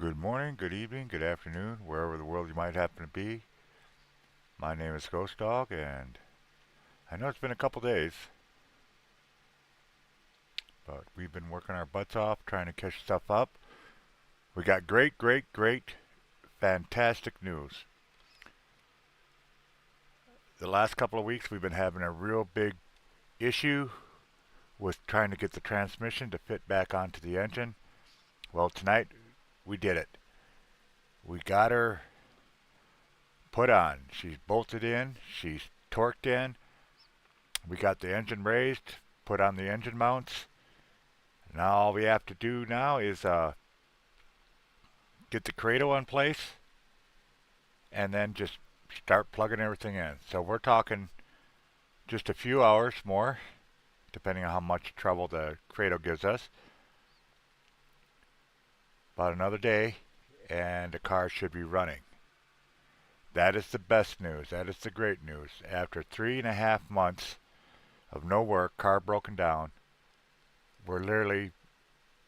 Good morning, good evening, good afternoon, wherever the world you might happen to be. My name is Ghost Dog, and I know it's been a couple days, but we've been working our butts off trying to catch stuff up. We got great, fantastic news. The last couple of weeks, we've been having a real big issue with trying to get the transmission to fit back onto the engine. Well, tonight we did it. We got her put on. She's bolted in, she's torqued in. We got the engine raised, put on the engine mounts. Now all we have to do now is get the cradle in place and then just start plugging everything in. So we're talking just a few hours more, depending on how much trouble the cradle gives us. About another day, and the car should be running. That is the best news. That is the great news. After 3.5 months of no work, car broken down, we're literally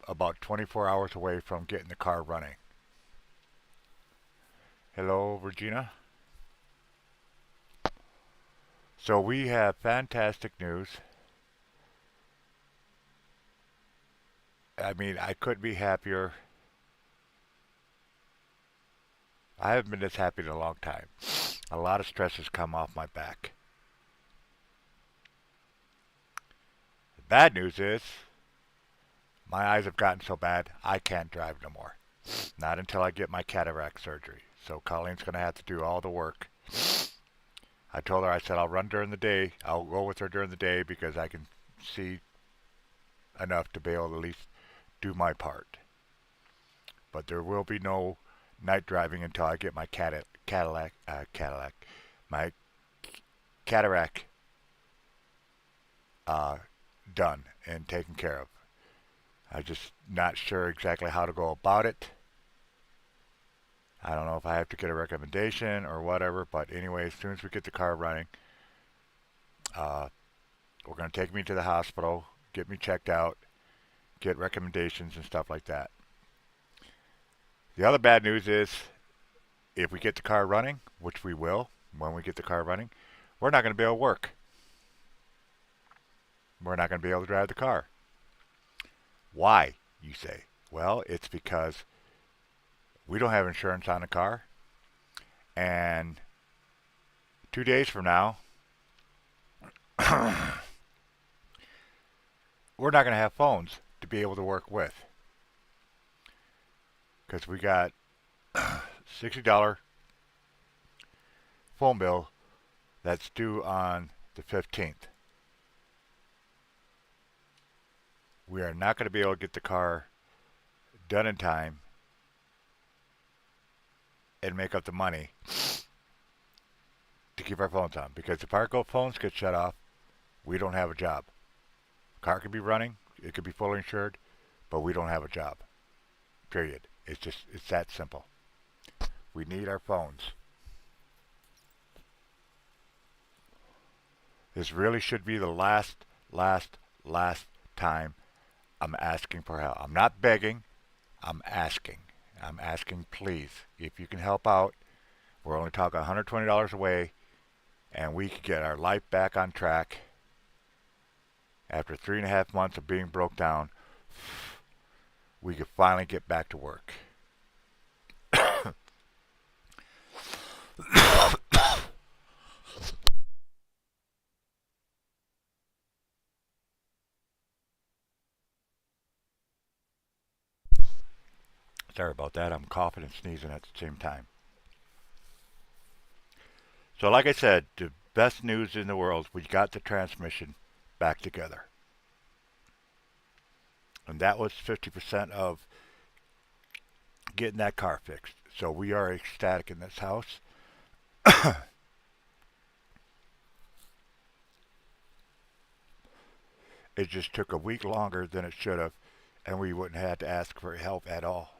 about 24 hours away from getting the car running. Hello, Regina. So we have fantastic news. I mean, I couldn't be happier. I haven't been this happy in a long time. A lot of stress has come off my back. The bad news is my eyes have gotten so bad I can't drive no more. Not until I get my cataract surgery. So Colleen's going to have to do all the work. I told her, I said, I'll run during the day. I'll go with her during the day because I can see enough to be able to at least do my part. But there will be no night driving until I get my my cataract done and taken care of. I'm just not sure exactly how to go about it. I don't know if I have to get a recommendation or whatever, but anyway, as soon as we get the car running, we're going to take me to the hospital, get me checked out, get recommendations and stuff like that. The other bad news is if we get the car running, which we will when we get the car running, we're not going to be able to work. We're not going to be able to drive the car. Why, you say? Well, it's because we don't have insurance on the car, and 2 days from now, we're not going to have phones to be able to work with because we got $60 phone bill that's due on the 15th. We are not going to be able to get the car done in time and make up the money to keep our phones on because if our phones get shut off, we don't have a job. Car could be running, it could be fully insured, but we don't have a job. Period. It's that simple. We need our phones. This really should be the last time I'm asking for help. I'm not begging, I'm asking. I'm asking, please, if you can help out. We're only talking $120 away, and we can get our life back on track. After 3.5 months of being broke down, we could finally get back to work. Sorry about that. I'm coughing and sneezing at the same time. So, like I said, the best news in the world, we got the transmission back together. And that was 50% of getting that car fixed. So we are ecstatic in this house. It just took a week longer than it should have, and we wouldn't have to ask for help at all.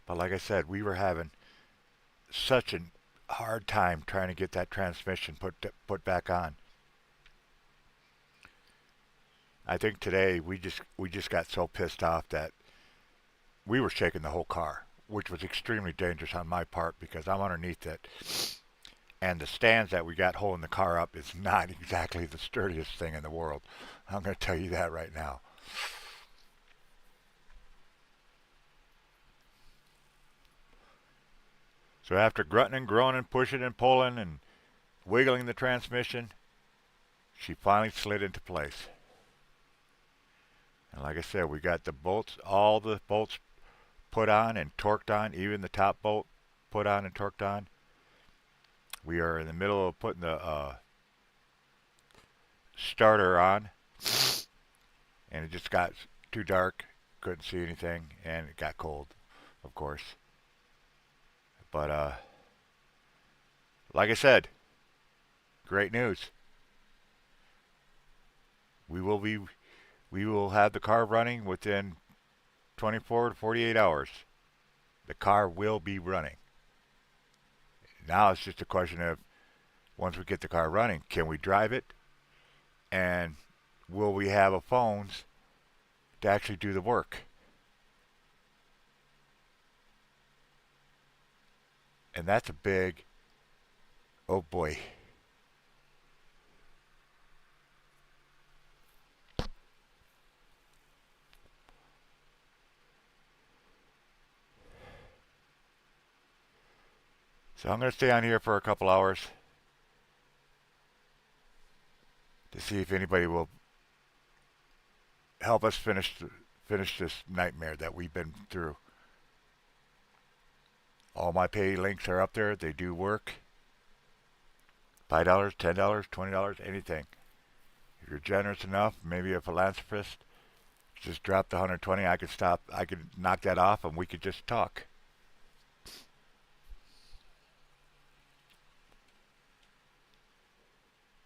But like I said, we were having such a hard time trying to get that transmission put back on. I think today we just got so pissed off that we were shaking the whole car, which was extremely dangerous on my part because I'm underneath it, and the stands that we got holding the car up is not exactly the sturdiest thing in the world. I'm going to tell you that right now. So after grunting and groaning, pushing and pulling and wiggling the transmission, she finally slid into place. And like I said, we got the bolts, all the bolts put on and torqued on, even the top bolt put on and torqued on. We are in the middle of putting the starter on, and it just got too dark, couldn't see anything, and it got cold, of course. But like I said, great news. We will be we will have the car running within 24 to 48 hours. The car will be running. Now it's just a question of once we get the car running, can we drive it? And will we have a phones to actually do the work? And that's a big, oh boy. So I'm going to stay on here for a couple hours to see if anybody will help us finish this nightmare that we've been through. All my pay links are up there. They do work. $5, $10, $20, anything. If you're generous enough, maybe a philanthropist, just drop the 120. I could stop. I could knock that off, and we could just talk.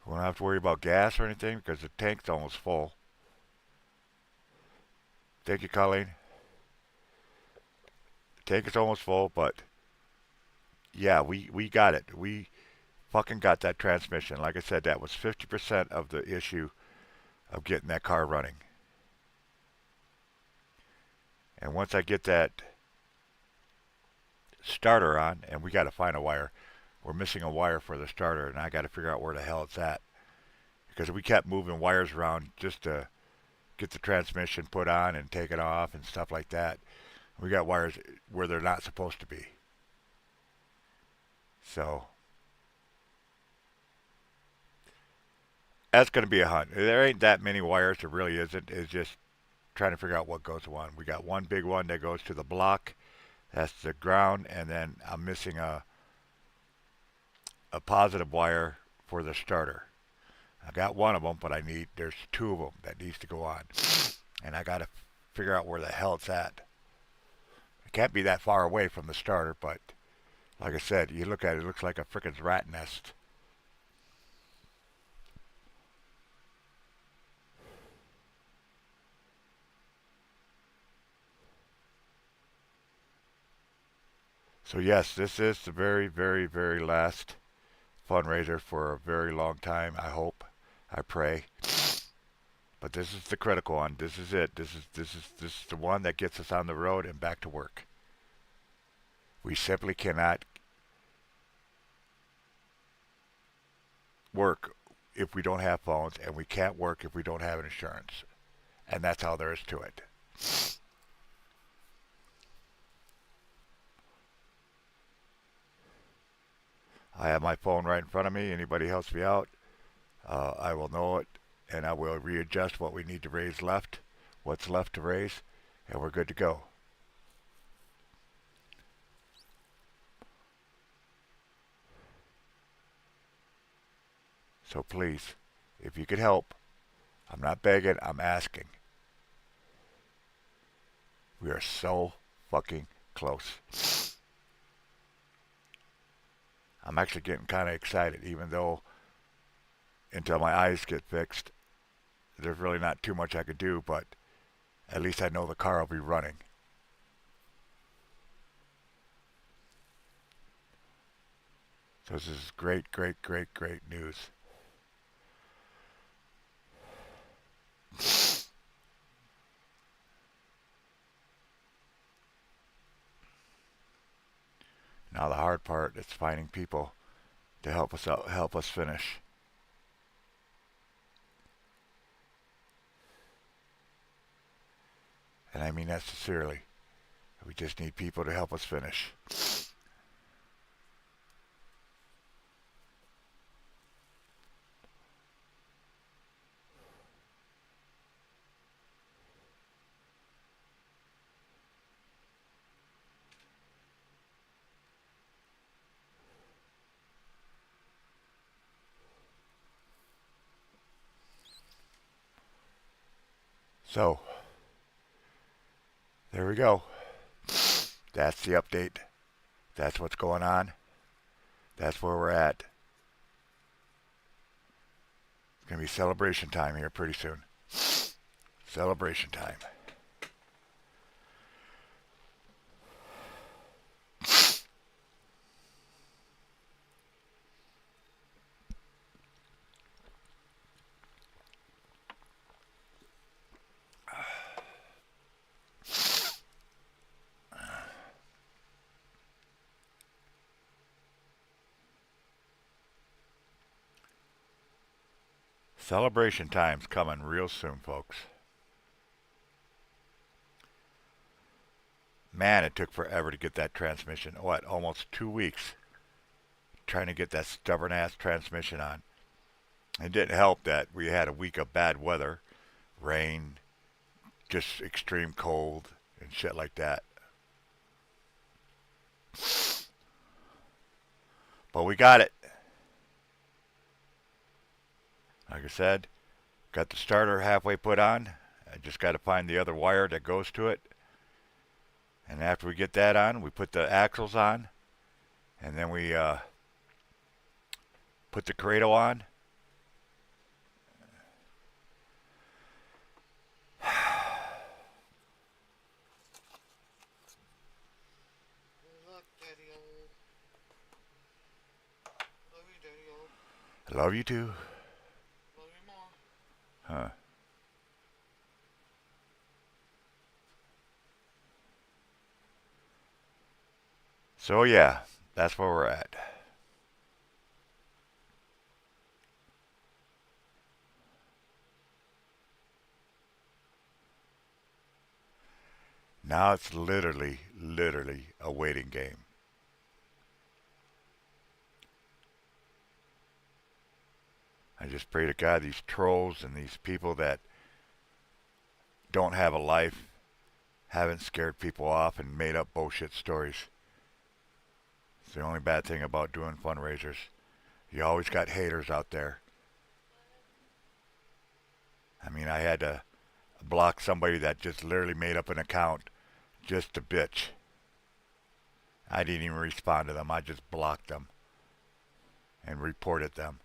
We don't have to worry about gas or anything because the tank's almost full. Thank you, Colleen. The tank is almost full, but yeah, we got it. We fucking got that transmission. Like I said, that was 50% of the issue of getting that car running. And once I get that starter on, and we got to find a wire. We're missing a wire for the starter, and I got to figure out where the hell it's at. Because we kept moving wires around just to get the transmission put on and take it off and stuff like that. We got wires where they're not supposed to be. So that's going to be a hunt. There ain't that many wires. There really isn't. It's just trying to figure out what goes on. We got one big one that goes to the block. That's the ground, and then I'm missing a positive wire for the starter. I got one of them, but there's two of them that needs to go on, and I got to figure out where the hell it's at. It can't be that far away from the starter, but like I said, you look at it, it looks like a frickin' rat nest. So yes, this is the very, very, very last fundraiser for a very long time. I hope, I pray. But this is the critical one. This is it. This is the one that gets us on the road and back to work. We simply cannot work if we don't have phones, and we can't work if we don't have insurance. And that's all there is to it. I have my phone right in front of me. Anybody helps me out, I will know it, and I will readjust what we need to raise left, what's left to raise, and we're good to go. So please, if you could help, I'm not begging, I'm asking. We are so fucking close. I'm actually getting kind of excited, even though until my eyes get fixed, there's really not too much I could do, but at least I know the car will be running. So this is great, great, great, great news. Now the hard part is finding people to help us out, help us finish. And I mean that sincerely. We just need people to help us finish. So, there we go. That's the update. That's what's going on. That's where we're at. It's going to be celebration time here pretty soon. Celebration time. Celebration time's coming real soon, folks. Man, it took forever to get that transmission. What, almost 2 weeks trying to get that stubborn ass transmission on. It didn't help that we had a week of bad weather, rain, just extreme cold, and shit like that. But we got it. Like I said, got the starter halfway put on. I just got to find the other wire that goes to it. And after we get that on, we put the axles on. And then we put the cradle on. I love you too. Love you more. Huh. So yeah, that's where we're at. Now it's literally a waiting game. I just pray to God these trolls and these people that don't have a life haven't scared people off and made up bullshit stories. It's the only bad thing about doing fundraisers. You always got haters out there. I mean, I had to block somebody that just literally made up an account just to bitch. I didn't even respond to them. I just blocked them and reported them.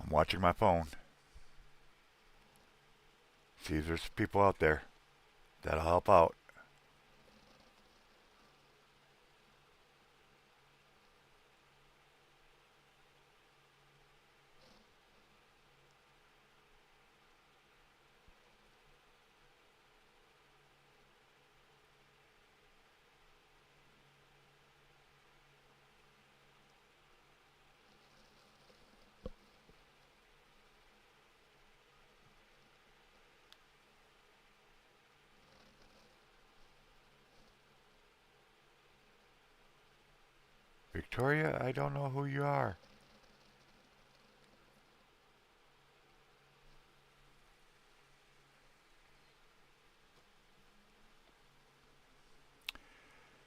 I'm watching my phone. See if there's people out there that'll help out. Victoria, I don't know who you are.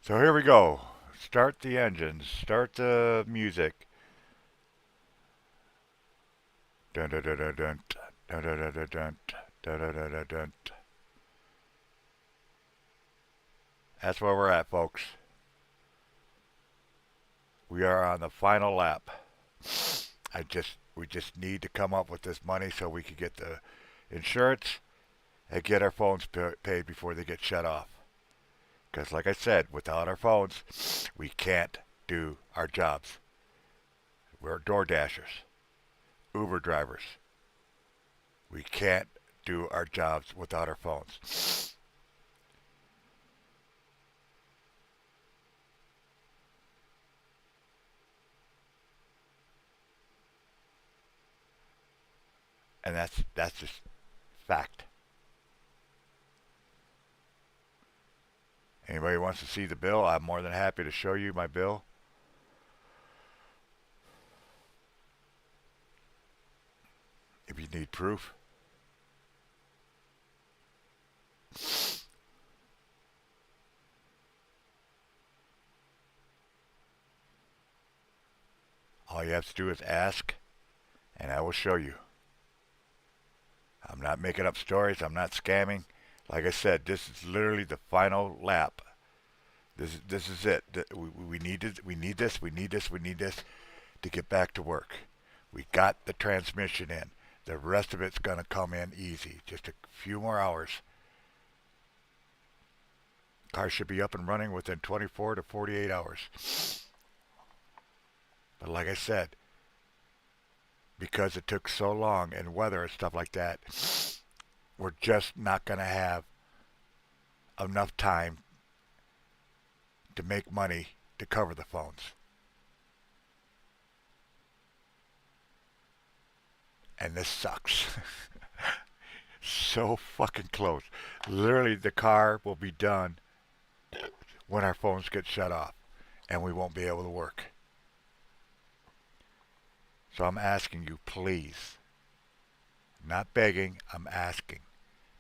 So here we go. Start the engines. Start the music. Dun dun dun dun dun dun dun dun dun dun dun dun dun. That's where we're at, folks. We are on the final lap. We just need to come up with this money so we can get the insurance and get our phones paid before they get shut off. Because, like I said, without our phones, we can't do our jobs. We're door dashers, Uber drivers. We can't do our jobs without our phones. And that's just fact. Anybody wants to see the bill, I'm more than happy to show you my bill. If you need proof. All you have to do is ask, and I will show you. I'm not making up stories. I'm not scamming. Like I said, this is literally the final lap. This is it. We need this. We need this. We need this. We need this to get back to work. We got the transmission in. The rest of it's gonna come in easy. Just a few more hours. Car should be up and running within 24 to 48 hours. But like I said, because it took so long and weather and stuff like that, we're just not going to have enough time to make money to cover the phones. And this sucks. So fucking close. Literally, the car will be done when our phones get shut off and we won't be able to work. So I'm asking you, please, not begging, I'm asking,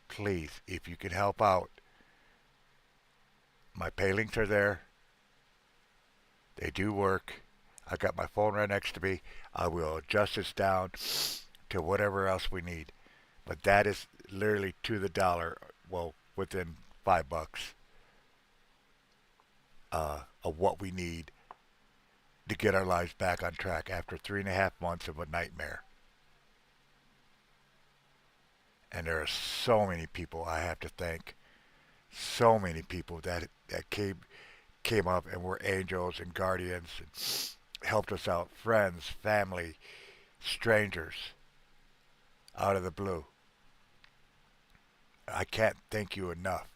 please, if you can help out. My pay links are there. They do work. I got my phone right next to me. I will adjust this down to whatever else we need. But that is literally to the dollar, well, within $5 of what we need to get our lives back on track after 3.5 months of a nightmare. And there are so many people I have to thank. So many people that came up and were angels and guardians and helped us out. Friends, family, strangers, out of the blue. I can't thank you enough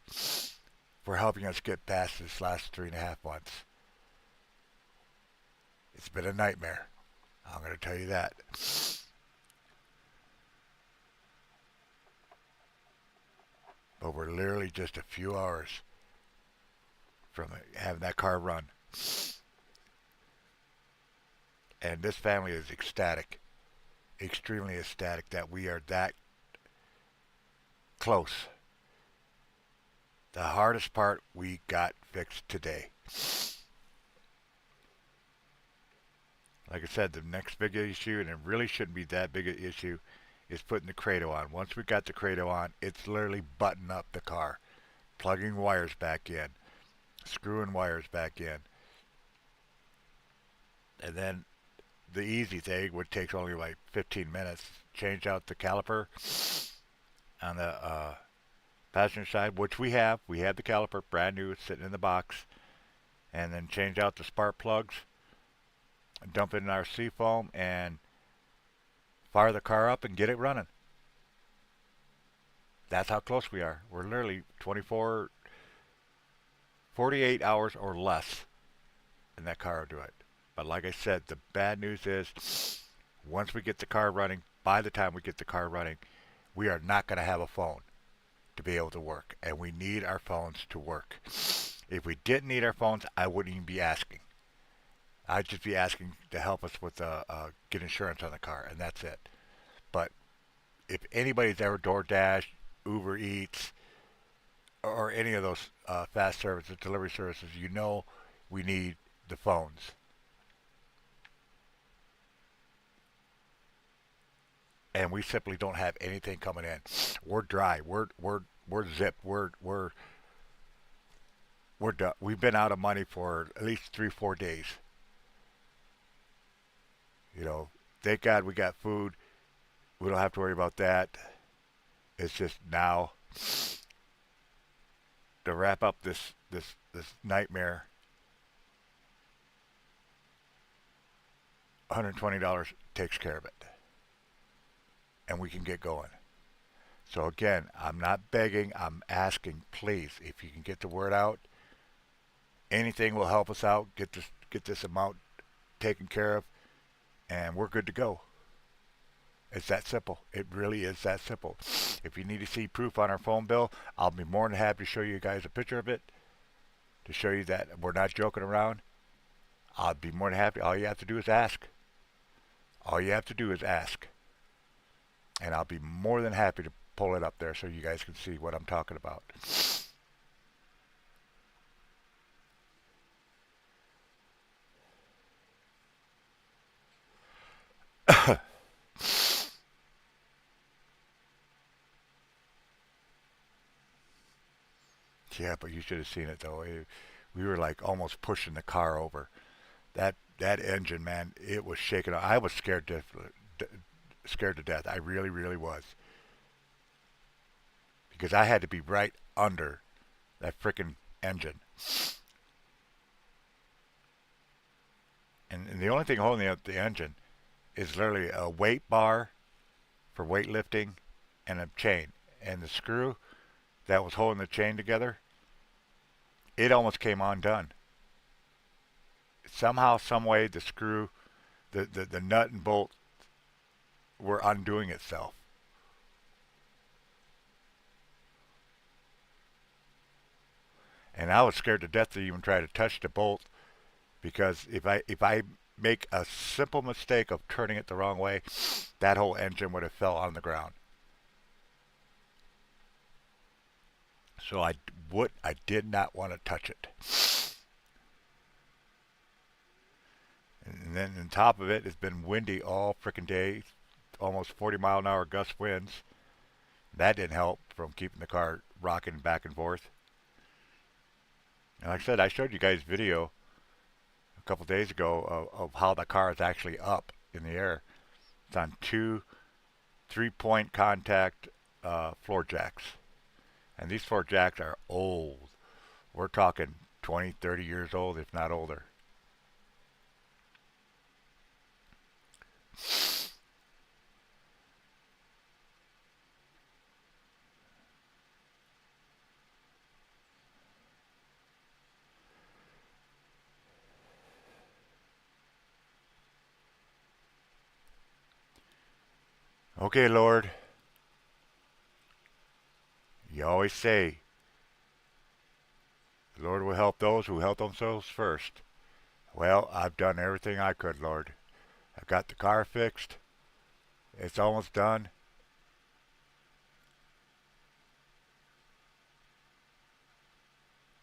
for helping us get past this last 3.5 months. It's been a nightmare. I'm going to tell you that. But we're literally just a few hours from having that car run. And this family is ecstatic, extremely ecstatic that we are that close. The hardest part we got fixed today. Like I said, the next big issue, and it really shouldn't be that big an issue, is putting the Credo on. Once we got the Credo on, it's literally buttoning up the car, plugging wires back in, screwing wires back in. And then the easy thing, which takes only like 15 minutes, change out the caliper on the passenger side, which we have. We have the caliper brand new, sitting in the box. And then change out the spark plugs, dump it in our seafoam, and fire the car up and get it running. That's how close we are. We're literally 24, 48 hours or less, and that car will do it. But like I said, the bad news is once we get the car running, by the time we get the car running, we are not going to have a phone to be able to work. And we need our phones to work. If we didn't need our phones, I wouldn't even be asking. I'd just be asking to help us with get insurance on the car, and that's it. But if anybody's ever DoorDash, Uber Eats, or any of those fast services, delivery services, you know we need the phones. And we simply don't have anything coming in. We're dry. We're zipped. We're we're done. We've been out of money for at least 3, 4 days. You know, thank God we got food. We don't have to worry about that. It's just now to wrap up this nightmare. $120 takes care of it, and we can get going. So again, I'm not begging. I'm asking, please, if you can get the word out, anything will help us out. Get this amount taken care of, and we're good to go. It's that simple. It really is that simple. If you need to see proof on our phone bill, I'll be more than happy to show you guys a picture of it to show you that we're not joking around. I'll be more than happy. All you have to do is ask. All you have to do is ask. And I'll be more than happy to pull it up there so you guys can see what I'm talking about. Yeah, but you should have seen it though. We were like almost pushing the car over. That engine, man, it was shaking. I was scared to death. I really, really was, because I had to be right under that freaking engine. And the only thing holding up the engine is literally a weight bar for weightlifting and a chain. And the screw that was holding the chain together, it almost came undone. Somehow, some way, the screw, the nut and bolt were undoing itself. And I was scared to death to even try to touch the bolt, because if I make a simple mistake of turning it the wrong way, that whole engine would have fell on the ground. So I did not want to touch it. And then on top of it, it's been windy all freaking day, almost 40-mile-an-hour gust winds. That didn't help from keeping the car rocking back and forth. And like I said, I showed you guys video a couple days ago of how the car is actually up in the air. It's on two 3-point contact floor jacks. And these floor jacks are old. We're talking 20, 30 years old, if not older. Okay, Lord, you always say the Lord will help those who help themselves first. Well, I've done everything I could, Lord. I've got the car fixed. It's almost done.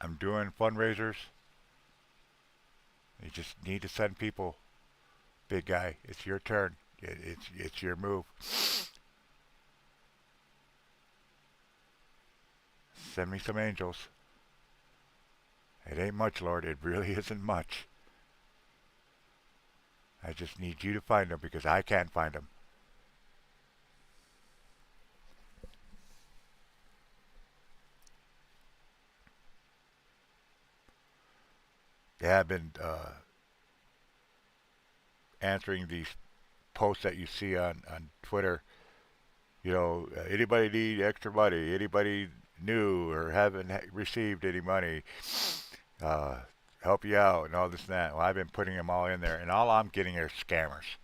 I'm doing fundraisers. You just need to send people. Big guy, it's your turn. It's your move. Send me some angels. It ain't much, Lord. It really isn't much. I just need you to find them because I can't find them. Yeah, I've been answering these posts that you see on Twitter. Anybody need extra money? Anybody new or haven't received any money? Uh, Help you out and all this and that. Well, I've been putting them all in there, and all I'm getting are scammers.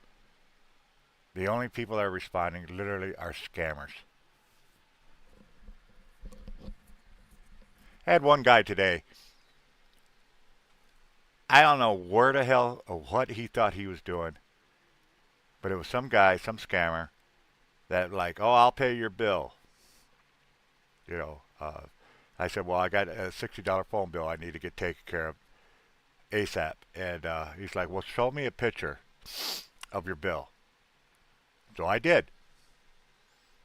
The only people that are responding literally are scammers. I had one guy today. I don't know where the hell or what he thought he was doing, but it was some guy, some scammer, that like, oh, I'll pay your bill. You know, I said, well, I got a $60 phone bill I need to get taken care of ASAP. And he's like, well, show me a picture of your bill. So I did.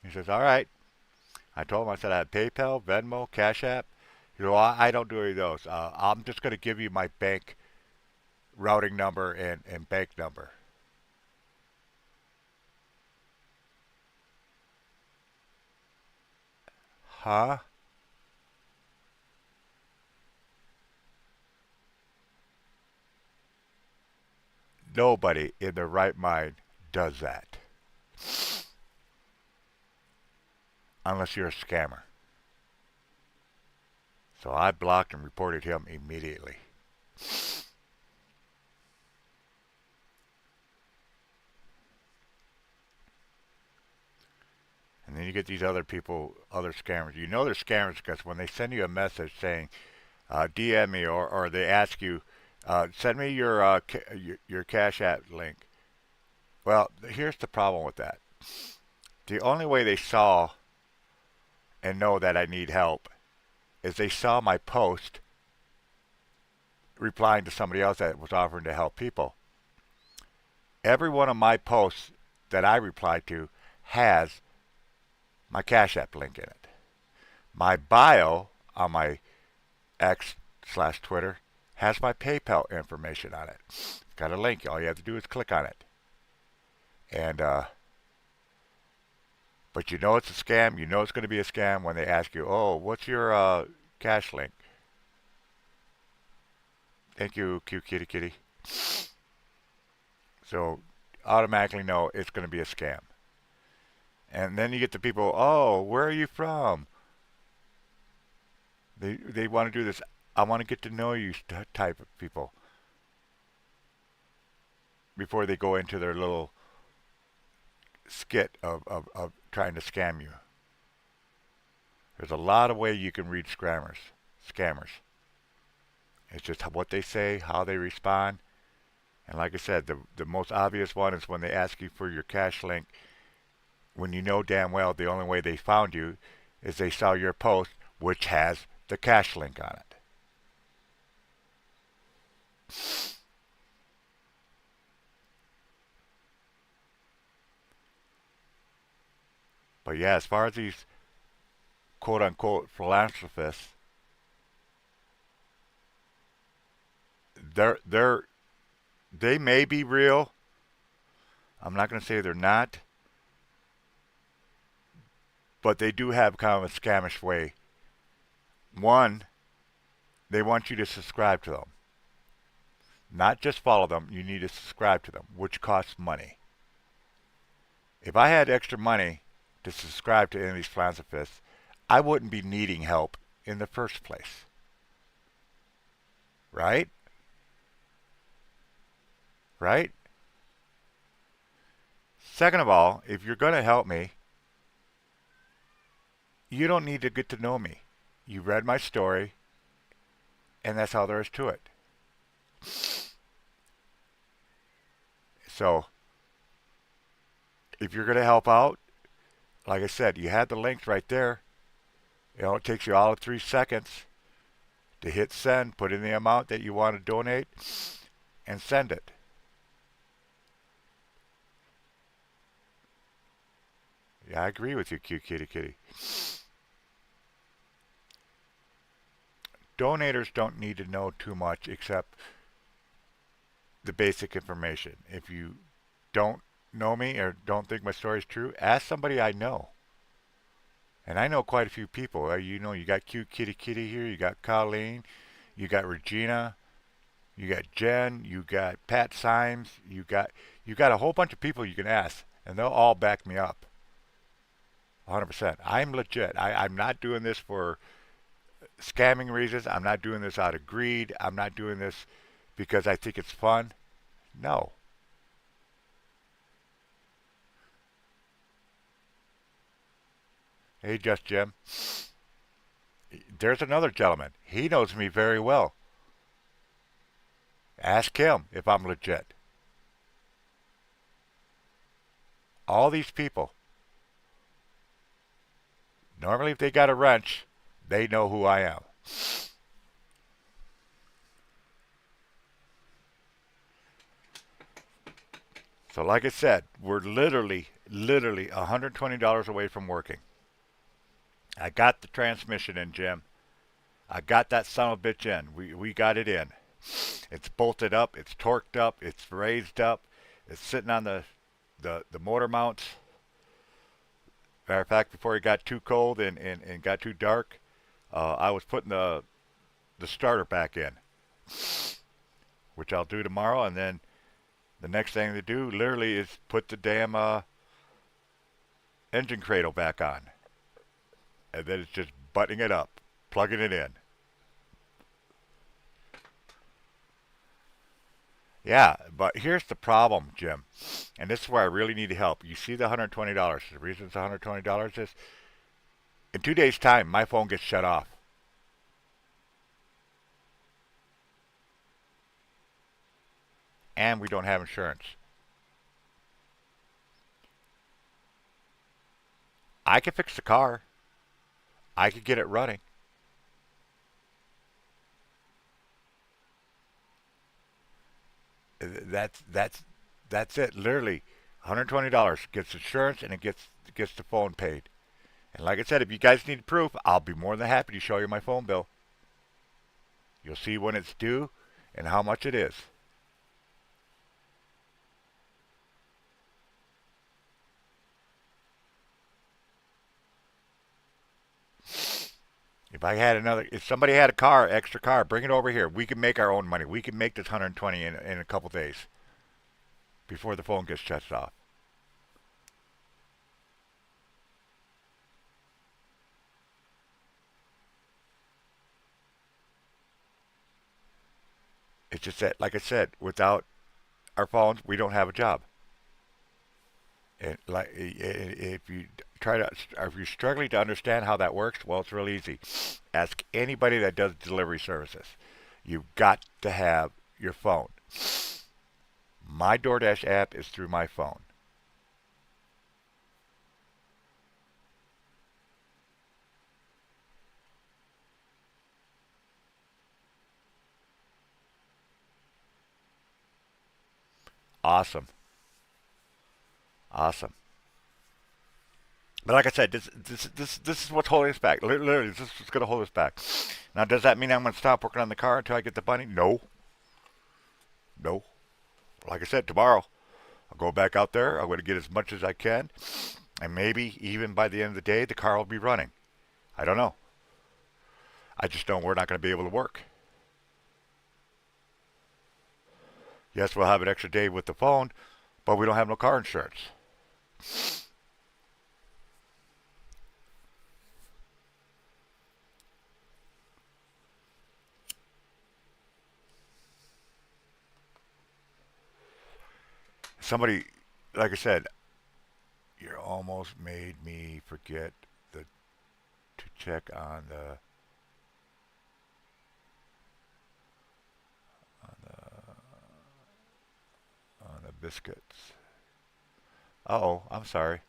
He says, all right. I told him, I said I had PayPal, Venmo, Cash App, I don't do any of those. I'm just going to give you my bank routing number and bank number. Huh? Nobody in their right mind does that unless you're a scammer. So I blocked and reported him immediately. And then you get these other people, other scammers. You know they're scammers because when they send you a message saying, DM me, or they ask you, send me your Cash App link. Well, here's the problem with that. The only way they saw and know that I need help is they saw my post replying to somebody else that was offering to help people. Every one of my posts that I reply to has my Cash App link in it. My bio on my X/Twitter has my PayPal information on it. It's got a link. All you have to do is click on it. And but you know it's a scam. You know it's going to be a scam when they ask you, "Oh, what's your cash link?" Thank you, cute kitty kitty. So automatically know it's going to be a scam. And then you get the people, "Oh, where are you from?" They want to do this. I want to get to know you type of people before they go into their little skit of trying to scam you. There's a lot of ways you can read scammers. Scammers. It's just what they say, how they respond. And like I said, the most obvious one is when they ask you for your cash link, when you know damn well the only way they found you is they saw your post, which has the cash link on it. But yeah, as far as these quote unquote philanthropists, they're they may be real. I'm not going to say they're not, but they do have kind of a scamish way. One, they want you to subscribe to them. Not just follow them, you need to subscribe to them, which costs money. If I had extra money to subscribe to any of these philanthropists, I wouldn't be needing help in the first place. Right? Right? Second of all, if you're going to help me, you don't need to get to know me. You read my story, and that's all there is to it. So, if you're going to help out, like I said, you had the links right there. It takes you all of 3 seconds to hit send, put in the amount that you want to donate, and send it. Yeah, I agree with you, cute kitty kitty. Donators don't need to know too much except the basic information. If you don't know me or don't think my story is true, ask somebody I know. And I know quite a few people. You got cute kitty kitty here, you got Colleen, you got Regina, you got Jen, you got Pat Symes, you got a whole bunch of people you can ask, and they'll all back me up. 100%. I'm legit. I'm not doing this for scamming reasons. I'm not doing this out of greed. I'm not doing this because I think it's fun. No. Hey, Just Jim. There's another gentleman. He knows me very well. Ask him if I'm legit. All these people, normally if they got a wrench, they know who I am. So like I said, we're literally $120 away from working. I got the transmission in, Jim. I got that son of a bitch in. We got it in. It's bolted up. It's torqued up. It's raised up. It's sitting on the motor mounts. Matter of fact, before it got too cold and got too dark, I was putting the starter back in, which I'll do tomorrow. And then the next thing to do, literally, is put the damn engine cradle back on, and then it's just buttoning it up, plugging it in. Yeah, but here's the problem, Jim, and this is where I really need help. You see the $120. The reason it's $120 is in 2 days' time, my phone gets shut off, and we don't have insurance. I could fix the car. I could get it running. That's that's it. Literally, $120 gets insurance and it gets the phone paid. And like I said, if you guys need proof, I'll be more than happy to show you my phone bill. You'll see when it's due and how much it is. If somebody had a car, extra car, bring it over here. We can make our own money. We can make this 120 in a couple days before the phone gets shut off. It's just that, like I said, without our phones, we don't have a job. And like, if you try to, if you're struggling to understand how that works, well, it's real easy. Ask anybody that does delivery services. You've got to have your phone. My DoorDash app is through my phone. Awesome, awesome. But like I said, this is what's holding us back. Literally, this is what's going to hold us back. Now, does that mean I'm going to stop working on the car until I get the money? No, no. Like I said, tomorrow I'll go back out there. I'm going to get as much as I can, and maybe even by the end of the day, the car will be running. I don't know. I just know we're not going to be able to work. Yes, we'll have an extra day with the phone, but we don't have no car insurance. Somebody, like I said, you almost made me forget the to check on the biscuits. Oh, I'm sorry.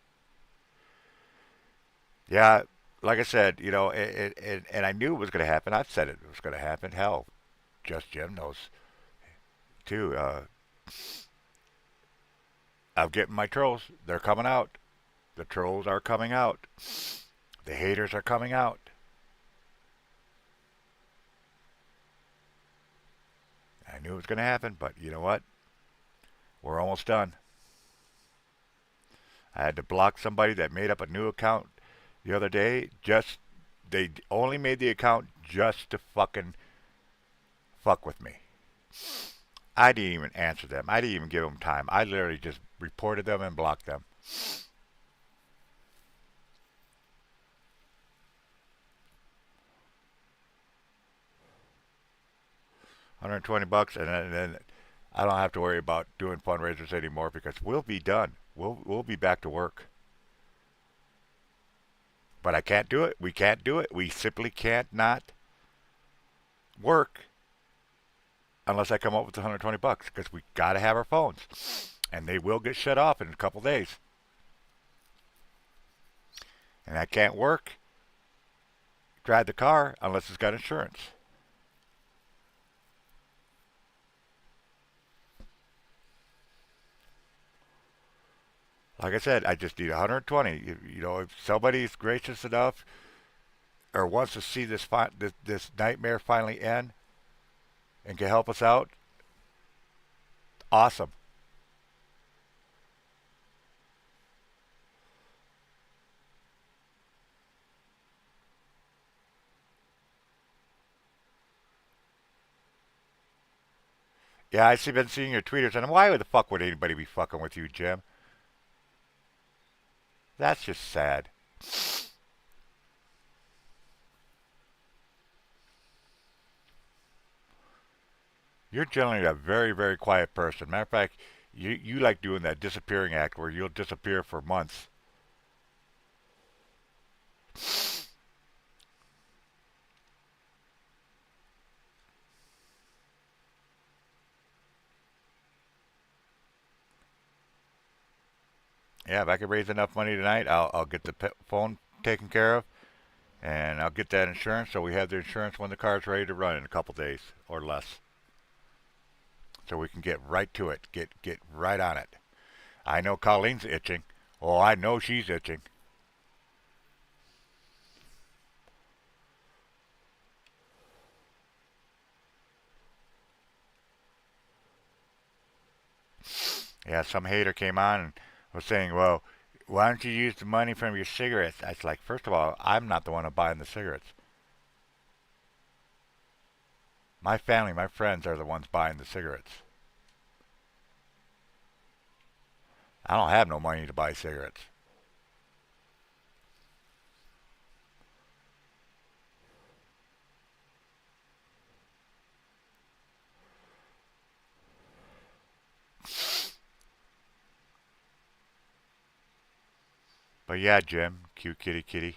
Yeah, like I said, and I knew it was going to happen. I've said it was going to happen. Hell, just Jim knows too. I'm getting my trolls. They're coming out. The trolls are coming out. The haters are coming out. I knew it was going to happen, but you know what? We're almost done. I had to block somebody that made up a new account the other day. They only made the account just to fucking fuck with me. I didn't even answer them. I didn't even give them time. I literally just reported them and blocked them. 120 bucks, and then I don't have to worry about doing fundraisers anymore because we'll be done. We'll be back to work. But I can't do it. We can't do it. We simply can't not work unless I come up with 120 bucks because we got to have our phones, and they will get shut off in a couple days. And I can't work, drive the car unless it's got insurance. Like I said, I just need 120. If somebody's gracious enough or wants to see this nightmare finally end and can help us out, awesome. Yeah, I've been seeing your tweeters, and why the fuck would anybody be fucking with you, Jim? That's just sad. You're generally a very, very quiet person. Matter of fact, you like doing that disappearing act where you'll disappear for months. Yeah, if I could raise enough money tonight, I'll get the phone taken care of, and I'll get that insurance so we have the insurance when the car's ready to run in a couple days or less, so we can get right to it. Get right on it. I know Colleen's itching. Oh, I know she's itching. Yeah, some hater came on and was saying, well, why don't you use the money from your cigarettes? I was like, first of all, I'm not the one buying the cigarettes. My family, my friends are the ones buying the cigarettes. I don't have no money to buy cigarettes. But yeah, Jim, cute kitty kitty,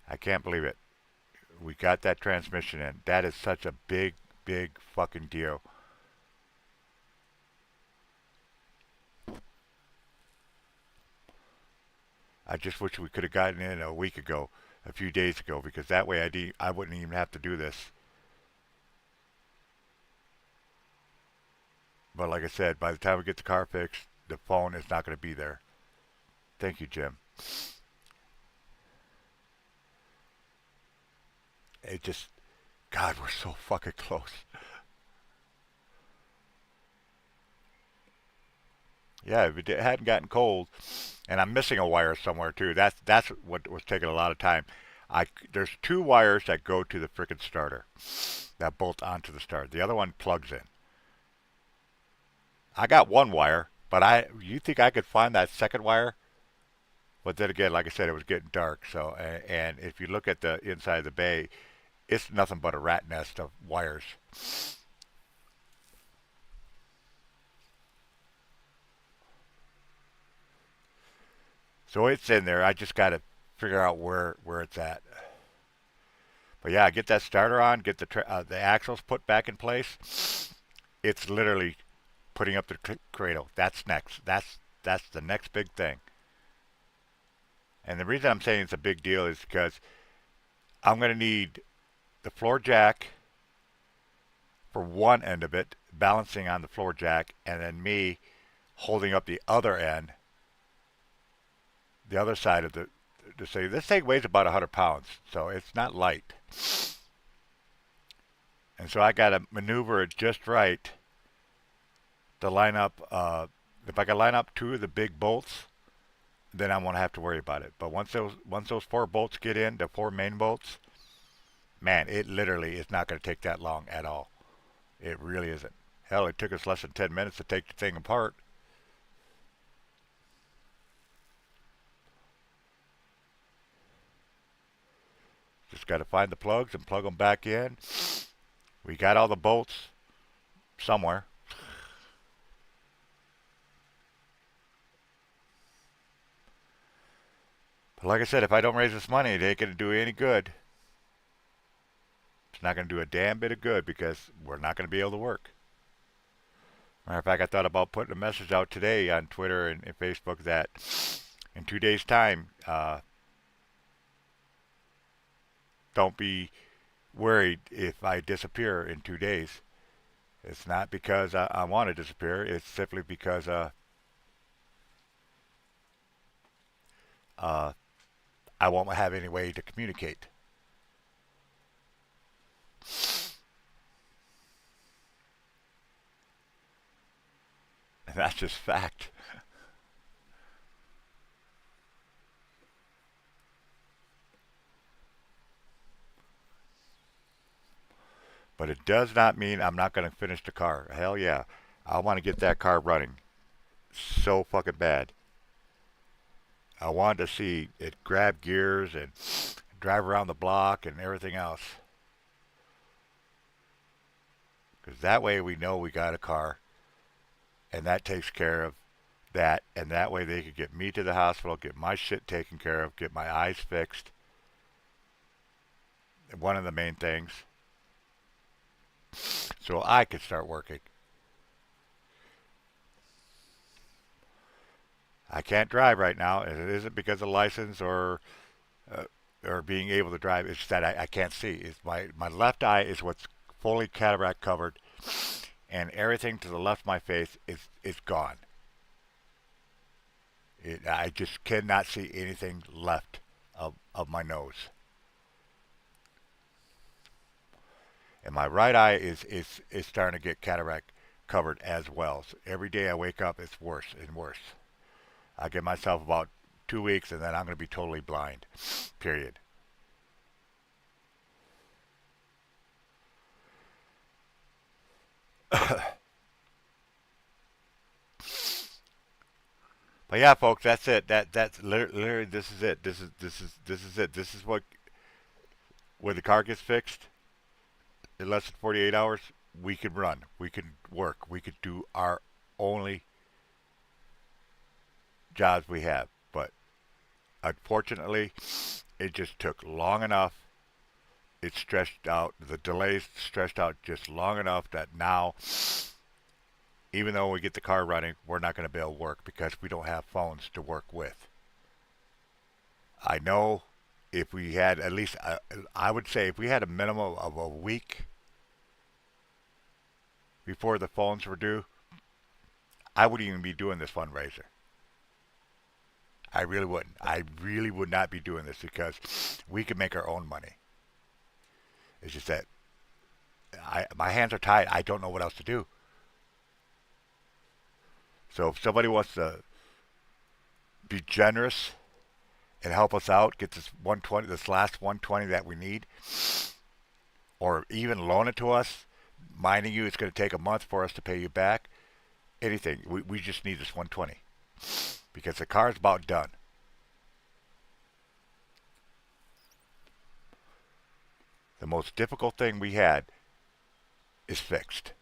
I can't believe it. We got that transmission in. That is such a big, big fucking deal. I just wish we could have gotten in a week ago, a few days ago, because that way I wouldn't even have to do this. But like I said, by the time we get the car fixed, the phone is not going to be there. Thank you, Jim. It just, God, we're so fucking close. Yeah, if it hadn't gotten cold, and I'm missing a wire somewhere too. That's what was taking a lot of time. There's two wires that go to the frickin' starter that bolt onto the starter. The other one plugs in. I got one wire, but you think I could find that second wire? But then again, like I said, it was getting dark. So and if you look at the inside of the bay, it's nothing but a rat nest of wires. So it's in there. I just got to figure out where it's at. But yeah, get that starter on, get the axles put back in place. It's literally putting up the cradle. That's next. That's the next big thing. And the reason I'm saying it's a big deal is because I'm going to need the floor jack for one end of it, balancing on the floor jack, and then me holding up the other end, the other side of the. To say this thing weighs about 100 pounds, so it's not light. And so I got to maneuver it just right to line up. If I can line up two of the big bolts, then I won't have to worry about it. But once those four bolts get in, the four main bolts, man, it literally is not going to take that long at all. It really isn't. Hell, it took us less than 10 minutes to take the thing apart. Just got to find the plugs and plug them back in. We got all the bolts somewhere. But like I said, if I don't raise this money, it ain't going to do any good. It's not going to do a damn bit of good because we're not going to be able to work. Matter of fact, I thought about putting a message out today on Twitter and Facebook that in 2 days' time, don't be worried if I disappear in 2 days. It's not because I want to disappear. It's simply because uh, I won't have any way to communicate. And that's just fact. But it does not mean I'm not going to finish the car. Hell yeah. I want to get that car running so fucking bad. I wanted to see it grab gears and drive around the block and everything else. Because that way we know we got a car and that takes care of that. And that way they could get me to the hospital, get my shit taken care of, get my eyes fixed. One of the main things. So I could start working. I can't drive right now, and it isn't because of license uh, or being able to drive. It's that I can't see. It's my left eye is what's fully cataract covered, and everything to the left of my face is gone. I just cannot see anything left of my nose, and my right eye is starting to get cataract covered as well. So every day I wake up, it's worse and worse. I give myself about 2 weeks, and then I'm going to be totally blind. Period. But yeah, folks, that's it. That's literally this is it. This is it. This is what when the car gets fixed in less than 48 hours, we can run, we can work, we could do our only jobs we have. But unfortunately, it just took long enough. It stretched out. The delays stretched out just long enough that now, even though we get the car running, we're not going to be able to work because we don't have phones to work with. I know if we had at least, I would say if we had a minimum of a week before the phones were due, I wouldn't even be doing this fundraiser. I really wouldn't. I really would not be doing this because we could make our own money. It's just that my hands are tied. I don't know what else to do. So if somebody wants to be generous and help us out, get this 120, this last 120 that we need, or even loan it to us, minding you, it's going to take a month for us to pay you back. Anything. We just need this 120 because the car is about done. The most difficult thing we had is fixed.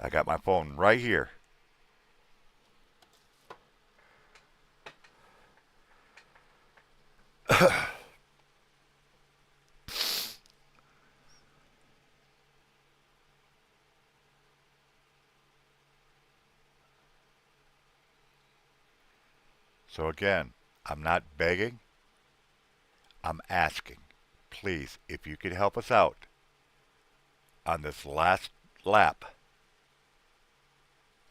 I got my phone right here. So again, I'm not begging, I'm asking. Please, if you could help us out on this last lap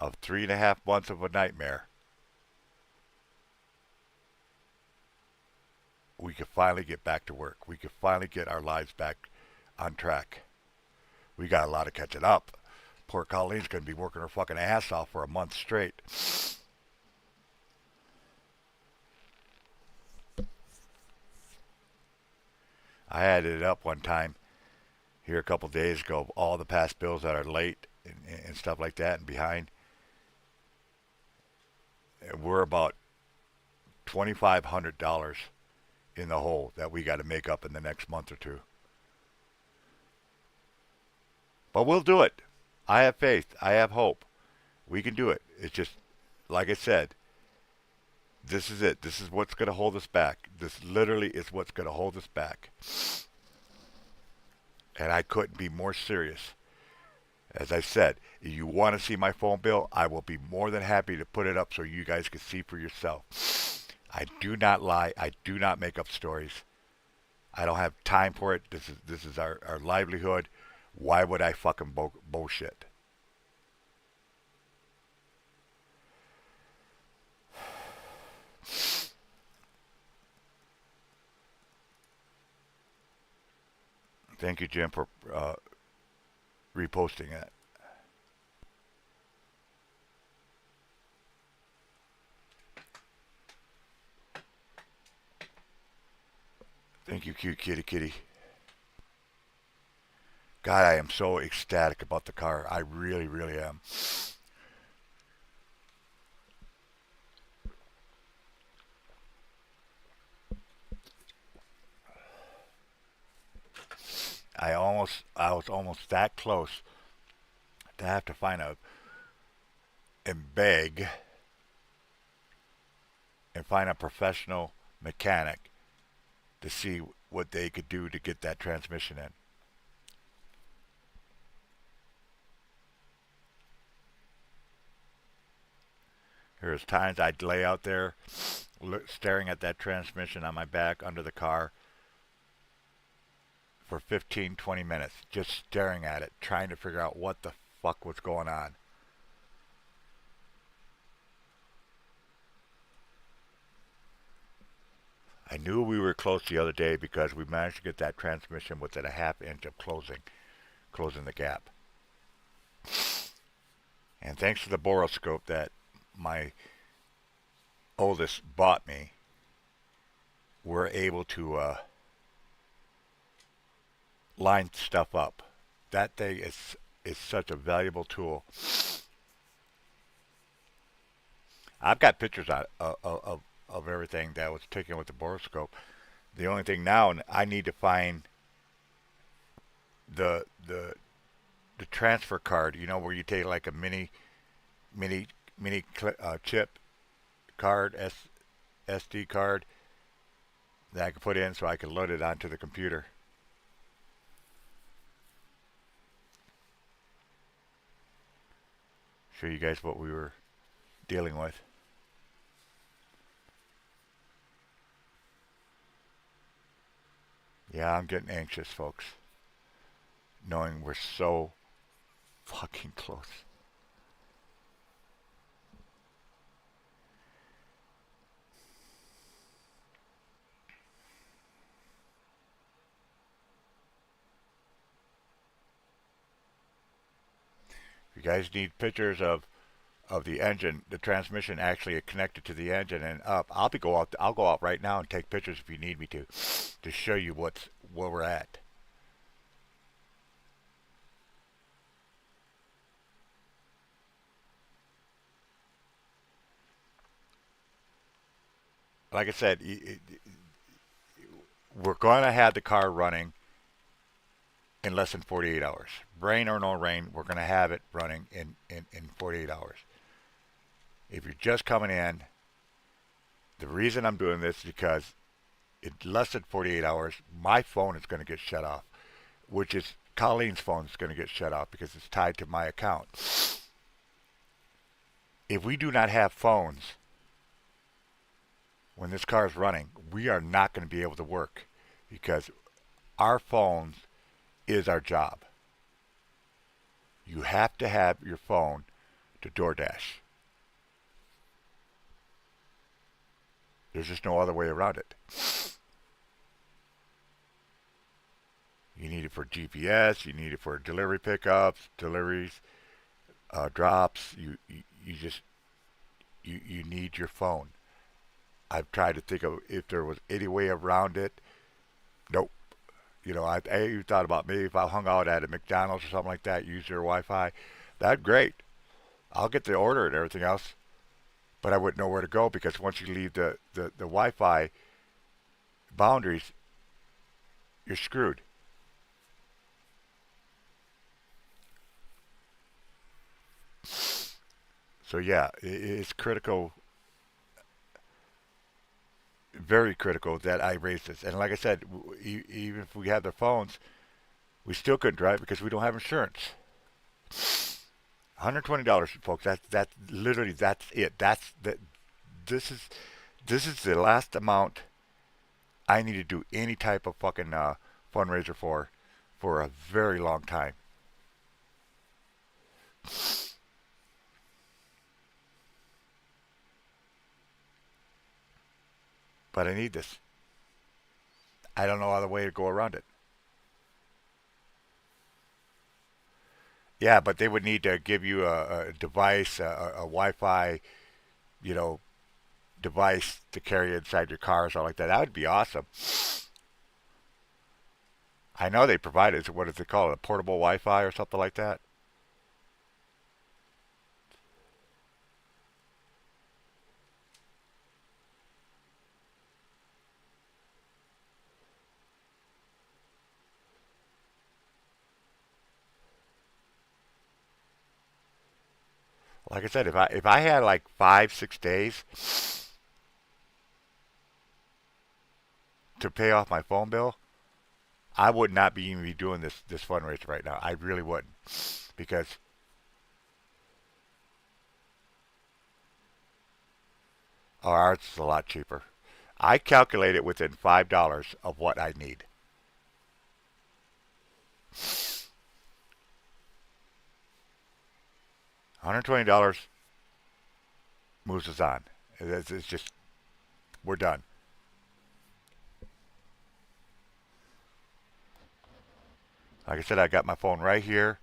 of 3.5 months of a nightmare, we could finally get back to work. We could finally get our lives back on track. We got a lot of catching up. Poor Colleen's going to be working her fucking ass off for a month straight. I added it up one time here a couple days ago, all the past bills that are late and stuff like that and behind. We're about $2,500 in the hole that we got to make up in the next month or two. But we'll do it. I have faith. I have hope. We can do it. It's just, like I said, this is it. This is what's going to hold us back. This literally is what's going to hold us back. And I couldn't be more serious. As I said, if you want to see my phone bill, I will be more than happy to put it up so you guys can see for yourself. I do not lie. I do not make up stories. I don't have time for it. This is our livelihood. Why would I fucking bullshit? Thank you, Jim, for reposting that. Thank you, cute kitty kitty. God, I am so ecstatic about the car. I really, really am. I was almost that close to have to find a and beg and find a professional mechanic to see what they could do to get that transmission in. There's times I'd lay out there staring at that transmission on my back under the car for 15, 20 minutes, just staring at it, trying to figure out what the fuck was going on. I knew we were close the other day because we managed to get that transmission within a half inch of closing the gap. And thanks to the boroscope that my oldest bought me, we're able to line stuff up. That thing is such a valuable tool. I've got pictures of everything that was taken with the boroscope. The only thing now, I need to find the the the transfer card. You know, where you take like a mini chip card, SD card that I can put in so I can load it onto the computer. Show you guys what we were dealing with. Yeah, I'm getting anxious, folks, knowing we're so fucking close. If you guys need pictures of the engine, the transmission actually connected to the engine and up, I'll go out right now and take pictures if you need me to show you where we're at. Like I said, we're going to have the car running in less than 48 hours. Rain or no rain, we're going to have it running in 48 hours. If you're just coming in, the reason I'm doing this is because in less than 48 hours, my phone is going to get shut off, which is Colleen's phone is going to get shut off because it's tied to my account. If we do not have phones when this car is running, we are not going to be able to work because our phones is our job. You have to have your phone to DoorDash. There's just no other way around it. You need it for GPS. You need it for delivery pickups, deliveries, drops. You need your phone. I've tried to think of if there was any way around it. Nope. You know, I even thought about maybe if I hung out at a McDonald's or something like that, use their Wi-Fi. That'd great. I'll get the order and everything else, but I wouldn't know where to go because once you leave the Wi-Fi boundaries, you're screwed. So yeah, it's critical, very critical that I raise this. And like I said, even if we have the phones, we still couldn't drive because we don't have insurance. $120, folks. That's literally that's it. This is this is the last amount I need to do any type of fucking fundraiser for a very long time. But I need this. I don't know other way to go around it. Yeah, but they would need to give you a device, a Wi-Fi, you know, device to carry inside your car or something like that. That would be awesome. I know they provide it. What is it called? A portable Wi-Fi or something like that. Like I said, if I had like 5 6 days to pay off my phone bill, I would not be even be doing this fundraiser right now. I really wouldn't, because ours is a lot cheaper. I calculate it within $5 of what I need. $120 moves us on. It's just we're done. Like I said, I got my phone right here.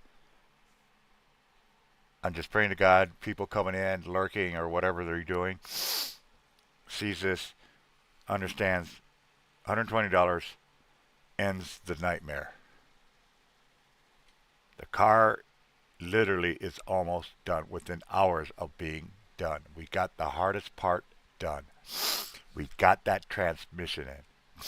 I'm just praying to God, people coming in, lurking, or whatever they're doing, sees this, understands $120 ends the nightmare. The car literally is almost done within hours of being done. We got the hardest part done. We've got that transmission in.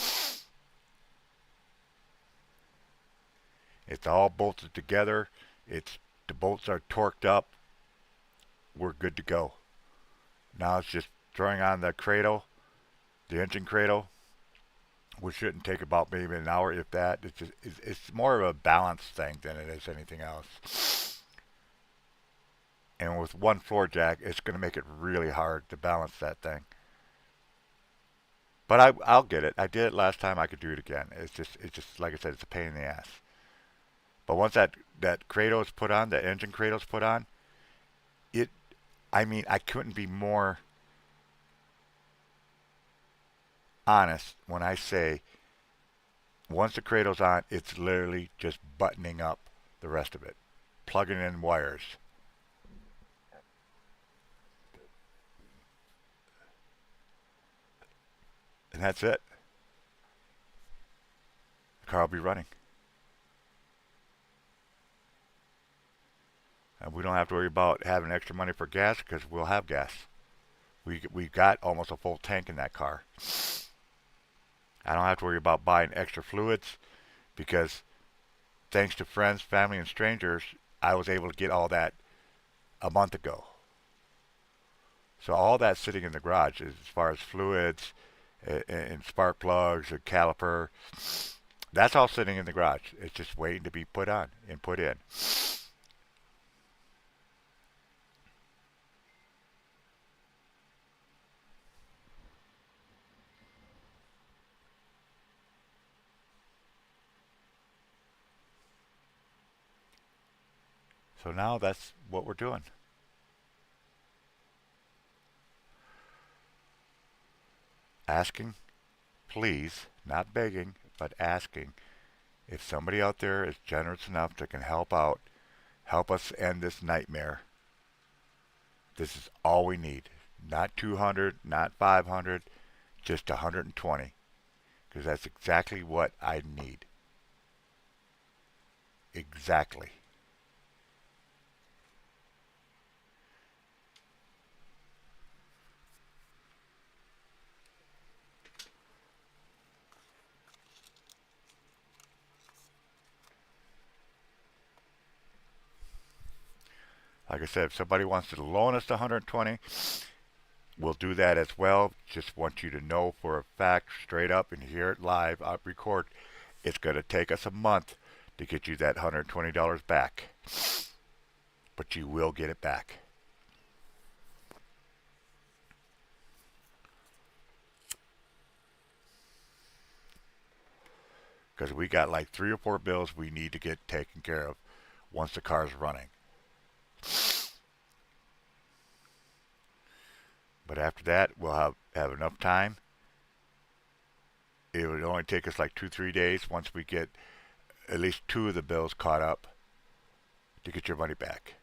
It's all bolted together. It's the bolts are torqued up. We're good to go. Now it's just throwing on the cradle, the engine cradle, which shouldn't take about maybe an hour, if that. It's more of a balance thing than it is anything else. And with one floor jack, it's going to make it really hard to balance that thing. But I'll get it. I did it last time. I could do it again. It's just like I said. It's a pain in the ass. But once that cradle is put on, that engine cradle is put on, it. I mean, I couldn't be more honest when I say once the cradle's on, it's literally just buttoning up the rest of it, plugging in wires, and that's it. The car will be running, and we don't have to worry about having extra money for gas because we'll have gas. We've got almost a full tank in that car. I don't have to worry about buying extra fluids because thanks to friends, family, and strangers, I was able to get all that a month ago. So all that's sitting in the garage as far as fluids and spark plugs, a caliper. That's all sitting in the garage. It's just waiting to be put on and put in. So now that's what we're doing. Asking, please, not begging, but asking if somebody out there is generous enough that can help out, help us end this nightmare. This is all we need. Not 200, not 500, just 120. Because that's exactly what I need. Exactly. Like I said, if somebody wants to loan us the 120, we'll do that as well. Just want you to know for a fact, straight up, and hear it live, up record, it's going to take us a month to get you that $120 back. But you will get it back. Because we got like 3 or 4 bills we need to get taken care of once the car's running. But after that, we'll have enough time. It would only take us like 2 3 days once we get at least 2 of the bills caught up to get your money back.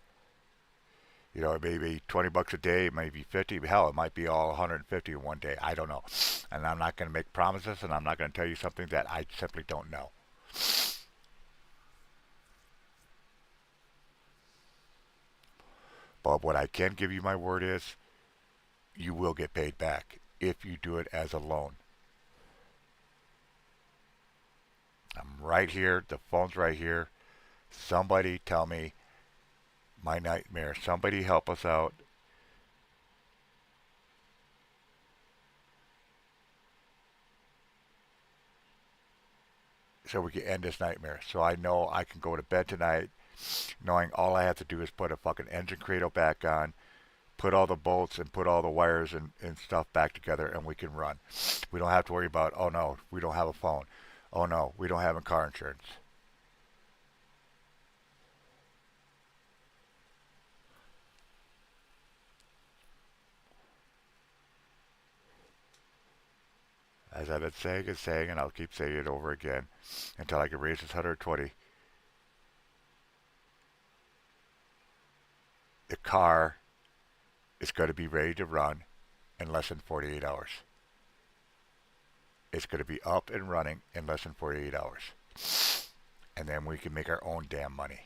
You know, it may be 20 bucks a day, it may be 50, hell, it might be all 150 in one day. I don't know. And I'm not going to make promises, and I'm not going to tell you something that I simply don't know. But what I can give you my word is you will get paid back if you do it as a loan. I'm right here. The phone's right here. Somebody tell me my nightmare. Somebody help us out. So we can end this nightmare. So I know I can go to bed tonight knowing all I have to do is put a fucking engine cradle back on, put all the bolts and put all the wires and stuff back together, and we can run. We don't have to worry about, oh no, we don't have a phone. Oh no, we don't have a car insurance. As I've been saying and saying, and I'll keep saying it over again until I can raise this 120. The car is going to be ready to run in less than 48 hours. It's going to be up and running in less than 48 hours. And then we can make our own damn money.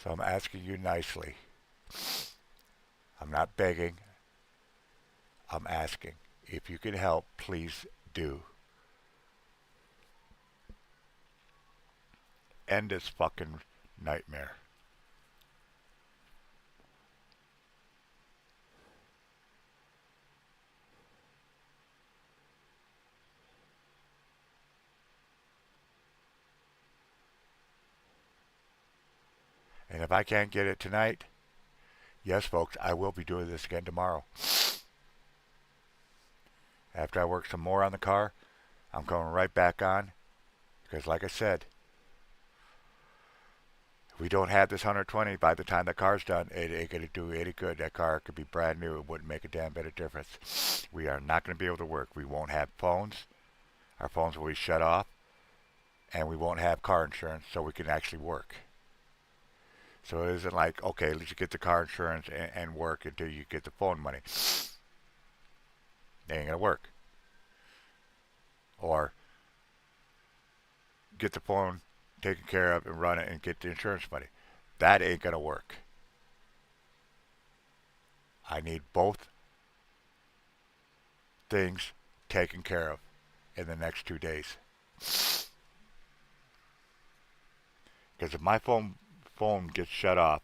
So I'm asking you nicely. I'm not begging. I'm asking. If you can help, please do. End this fucking nightmare. And if I can't get it tonight, yes, folks, I will be doing this again tomorrow. After I work some more on the car, I'm going right back on because, like I said, if we don't have this 120 by the time the car's done, it ain't going to do any good. That car could be brand new. It wouldn't make a damn bit of difference. We are not going to be able to work. We won't have phones. Our phones will be shut off. And we won't have car insurance so we can actually work. So it isn't like, okay, let's get the car insurance and work until you get the phone money. It ain't going to work. Or get the phone taken care of and run it and get the insurance money. That ain't going to work. I need both things taken care of in the next 2 days. Because if my phone gets shut off,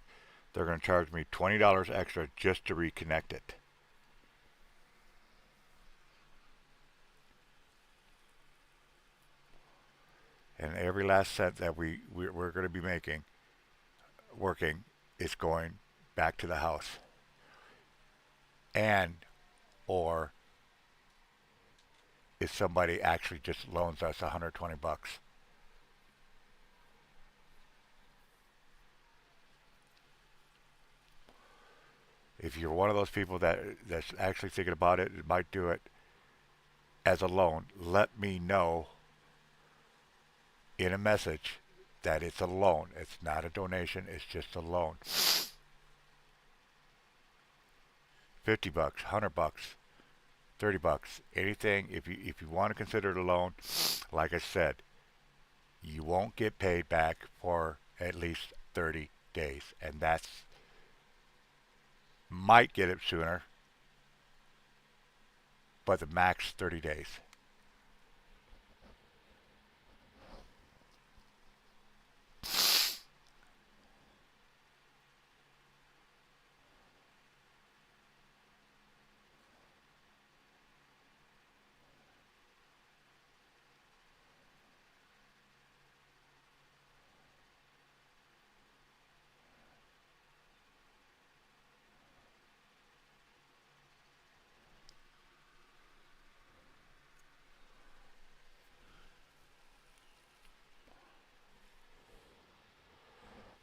they're going to charge me $20 extra just to reconnect it. And every last cent that we're going to be making working is going back to the house. And or if somebody actually just loans us 120 bucks. If you're one of those people that's actually thinking about it and might do it as a loan, let me know in a message that it's a loan. It's not a donation, it's just a loan. 50 bucks, 100 bucks, 30 bucks, anything if you want to consider it a loan, like I said, you won't get paid back for at least 30 days and that's might get it sooner, but the max 30 days.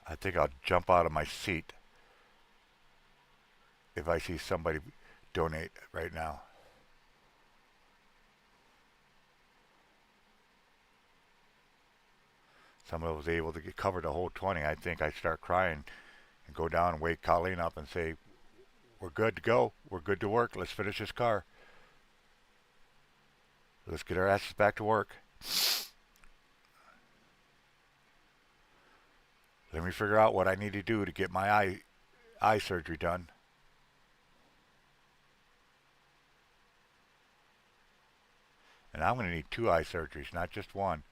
I think I'll jump out of my seat if I see somebody donate right now. Someone was able to get covered the whole 20. I think I start crying and go down and wake Colleen up and say, "We're good to go. We're good to work. Let's finish this car. Let's get our asses back to work. Let me figure out what I need to do to get my eye surgery done." And I'm going to need two eye surgeries, not just one,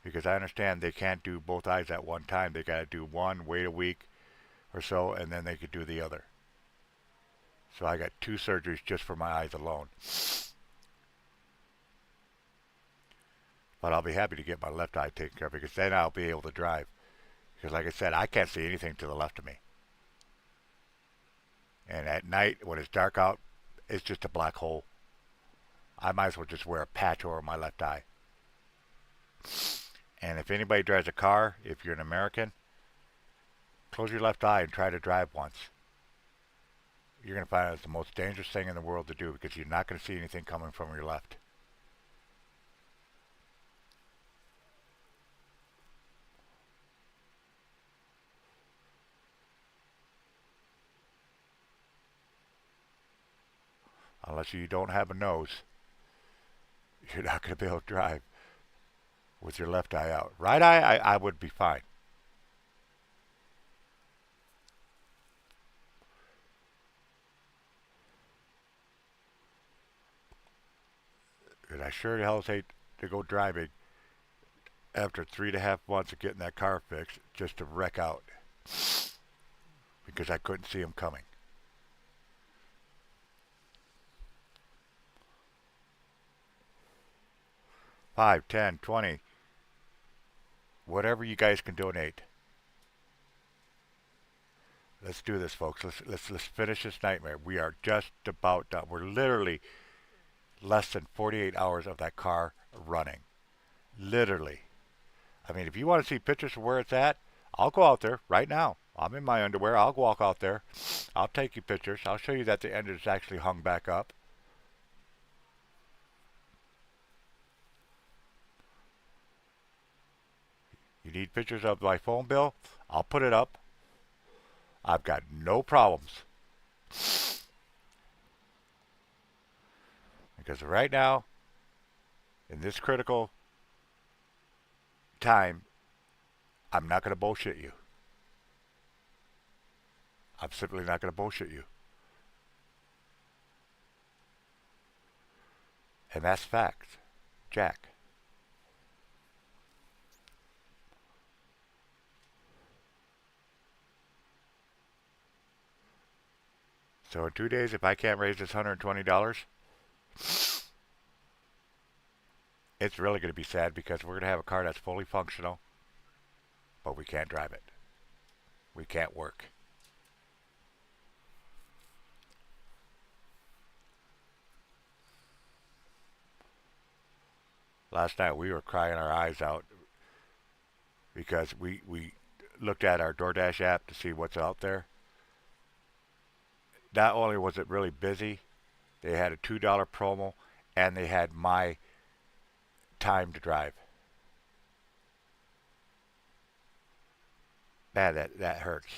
because I understand they can't do both eyes at one time. They got to do one, wait a week or so, and then they could do the other. So I got two surgeries just for my eyes alone. But I'll be happy to get my left eye taken care of because then I'll be able to drive. Because like I said, I can't see anything to the left of me. And at night, when it's dark out, it's just a black hole. I might as well just wear a patch over my left eye. And if anybody drives a car, if you're an American, close your left eye and try to drive once. You're going to find it's the most dangerous thing in the world to do because you're not going to see anything coming from your left. Unless you don't have a nose, you're not going to be able to drive with your left eye out. Right eye, I would be fine. And I sure the hell hate to go driving after 3.5 months of getting that car fixed just to wreck out because I couldn't see them coming. 5, 10, 20, whatever you guys can donate. Let's do this, folks. Let's finish this nightmare. We are just about done. We're literally less than 48 hours of that car running. Literally. I mean, if you want to see pictures of where it's at, I'll go out there right now. I'm in my underwear. I'll walk out there. I'll take you pictures. I'll show you that the end is actually hung back up. You need pictures of my phone bill? I'll put it up. I've got no problems. Because right now, in this critical time, I'm not going to bullshit you. I'm simply not going to bullshit you. And that's fact. Jack. So in 2 days, if I can't raise this $120, it's really going to be sad because we're going to have a car that's fully functional, but we can't drive it. We can't work. Last night we were crying our eyes out because we looked at our DoorDash app to see what's out there. Not only was it really busy, they had a $2 promo and they had my time to drive. Man, that hurts.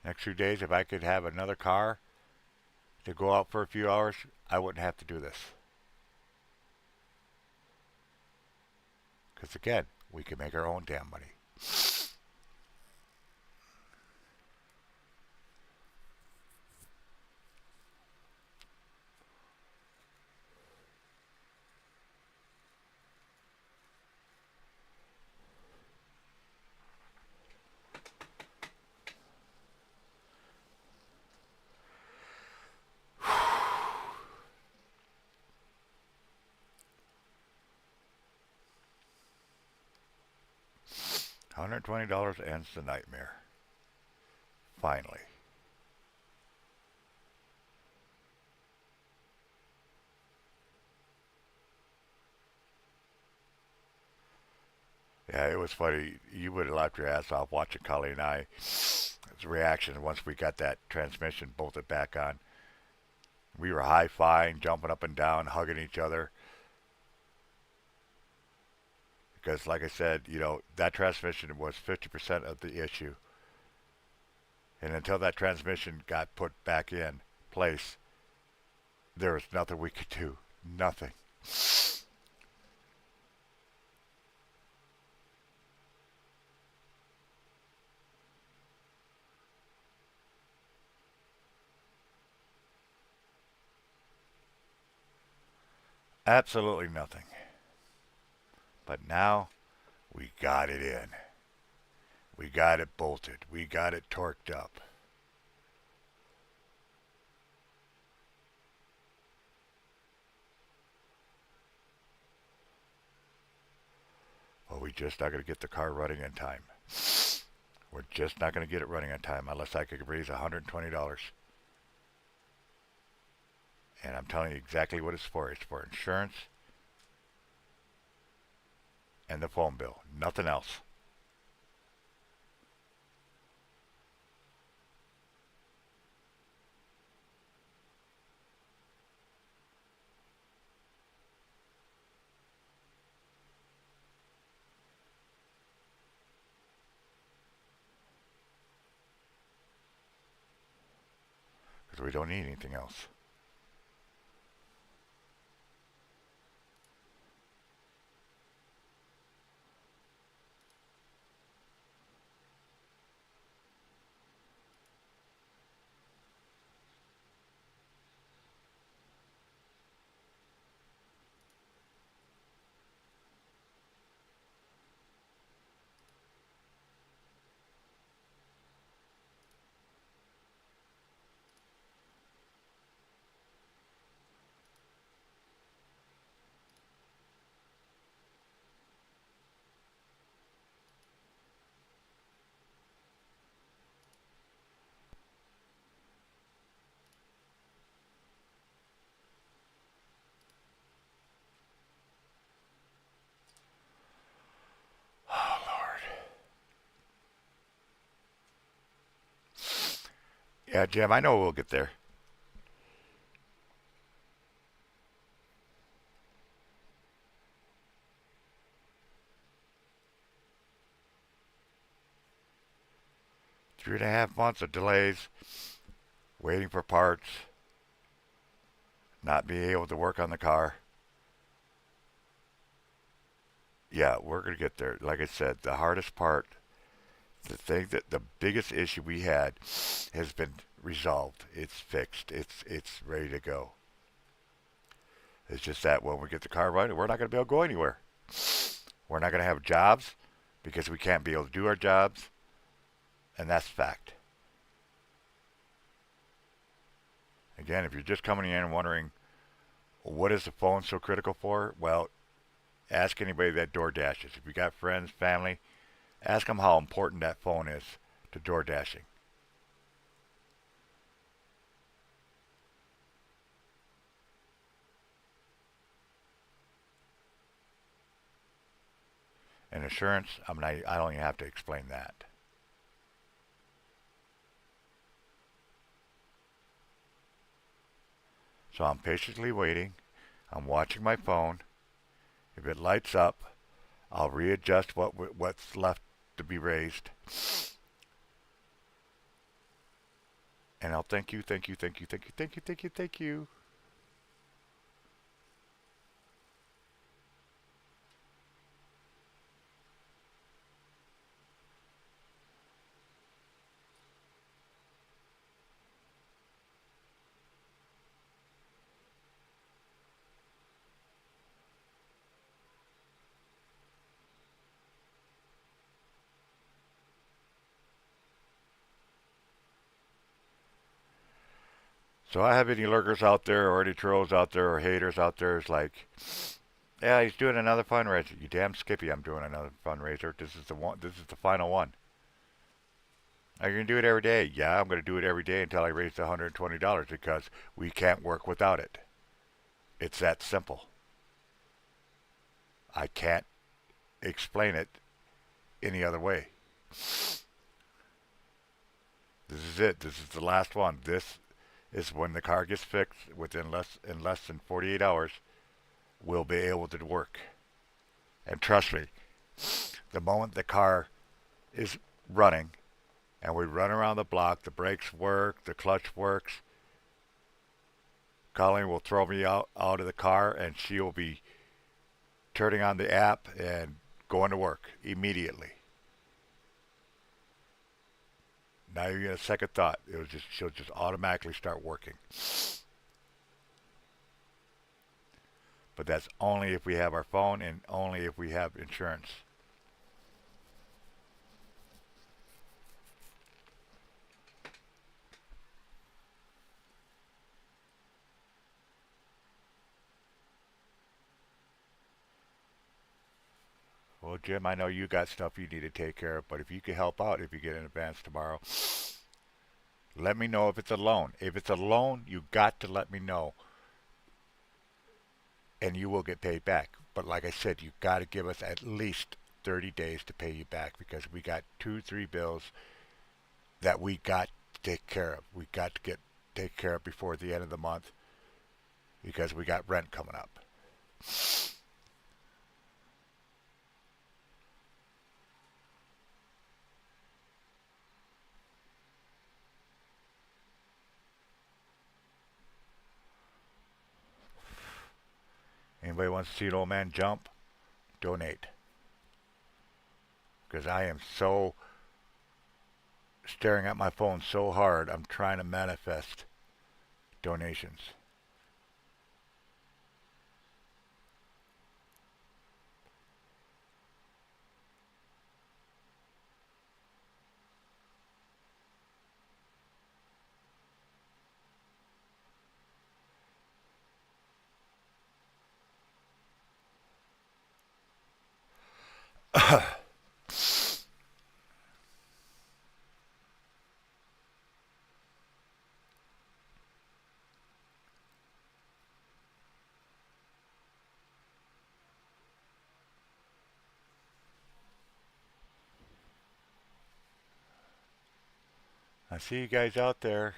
Next 2 days, if I could have another car to go out for a few hours, I wouldn't have to do this. Because again, we can make our own damn money. $120 ends the nightmare. Finally. Yeah, it was funny. You would have laughed your ass off watching Collie and I's reaction once we got that transmission bolted back on. We were high-fiving, jumping up and down, hugging each other. Because, like I said, that transmission was 50% of the issue. And until that transmission got put back in place, there was nothing we could do. Nothing. Absolutely nothing. But now we got it in. We got it bolted. We got it torqued up. Well, we just not going to get the car running in time. We're just not going to get it running in time unless I could raise $120. And I'm telling you exactly what it's for. It's for insurance and the phone bill. Nothing else. Because we don't need anything else. Oh, Lord. Yeah, Jim, I know we'll get there. 3.5 months of delays, waiting for parts, not being able to work on the car. Yeah, we're going to get there. Like I said, the hardest part, the biggest issue we had has been resolved. It's fixed. It's ready to go. It's just that when we get the car running, we're not going to be able to go anywhere. We're not going to have jobs because we can't be able to do our jobs, and that's fact. Again, if you're just coming in and wondering what is the phone so critical for, well, ask anybody that door dashes. If you got friends, family, ask them how important that phone is to door dashing. And insurance, I mean, I don't even have to explain that. So I'm patiently waiting. I'm watching my phone. If it lights up, I'll readjust what's left to be raised. And I'll thank you, thank you, thank you, thank you, thank you, thank you, thank you. So I have any lurkers out there or any trolls out there or haters out there is like, Yeah, he's doing another fundraiser. You damn Skippy, I'm doing another fundraiser. This is the one. This is the final one. Are you gonna do it every day? Yeah, I'm gonna do it every day until I raise the $120 because we can't work without it. It's that simple. I can't explain it any other way. This is it. This is the last one. This is when the car gets fixed within less than 48 hours. We'll be able to work. And trust me, the moment the car is running and we run around the block, the brakes work, the clutch works. Colleen will throw me out of the car and she'll be turning on the app and going to work immediately. Not even a second thought. She'll just automatically start working. But that's only if we have our phone and only if we have insurance. Well, Jim, I know you got stuff you need to take care of, but if you could help out if you get an advance tomorrow, let me know if it's a loan. If it's a loan, you got to let me know and you will get paid back. But like I said, you got to give us at least 30 days to pay you back because we got 2, 3 bills that we got to take care of. We got to get take care of before the end of the month because we got rent coming up. Anybody wants to see an old man jump? Donate. Because I am so staring at my phone so hard, I'm trying to manifest donations. I see you guys out there.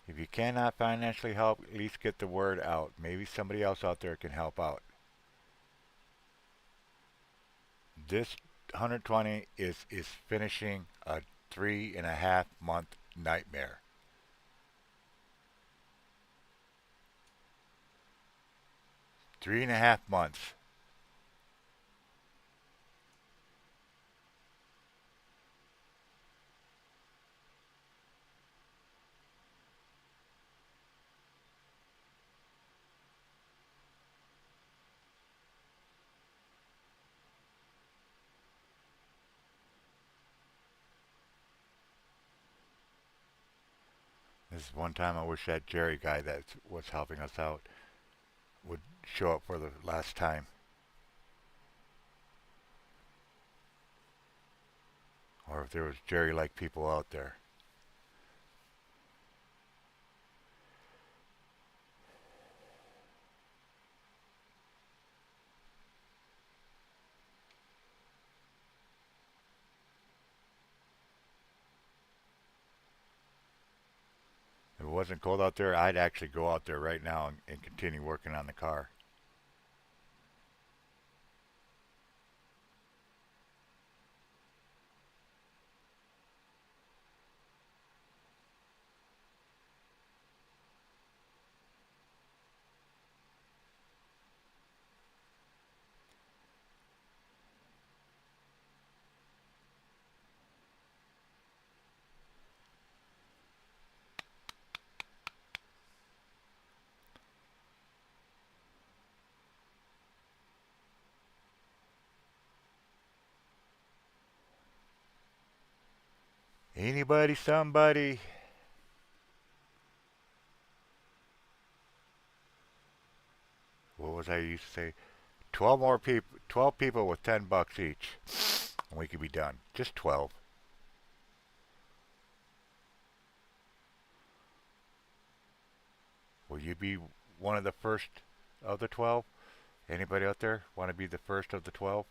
If you cannot financially help, at least get the word out. Maybe somebody else out there can help out. This 120 is finishing a 3.5 month nightmare. 3.5 months. This is one time I wish that Jerry guy that was helping us out would show up for the last time. Or if there was Jerry like people out there. If it wasn't cold out there, I'd actually go out there right now and continue working on the car. Anybody, somebody. What was was I used to say? 12 more people, 12 people with $10 each, and we could be done. Just 12. Will you be one of the first of the 12? Anybody out there want to be the first of the 12?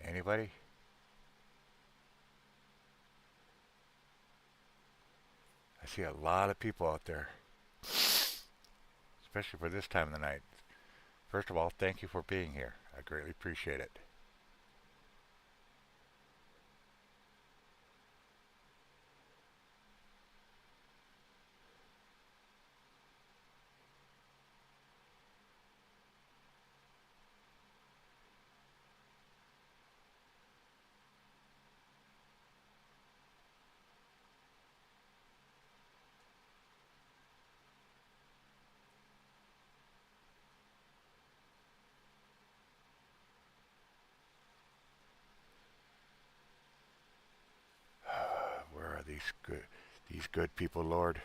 Anybody? I see a lot of people out there, especially for this time of the night. First of all, thank you for being here. I greatly appreciate it. Where are these good people, Lord?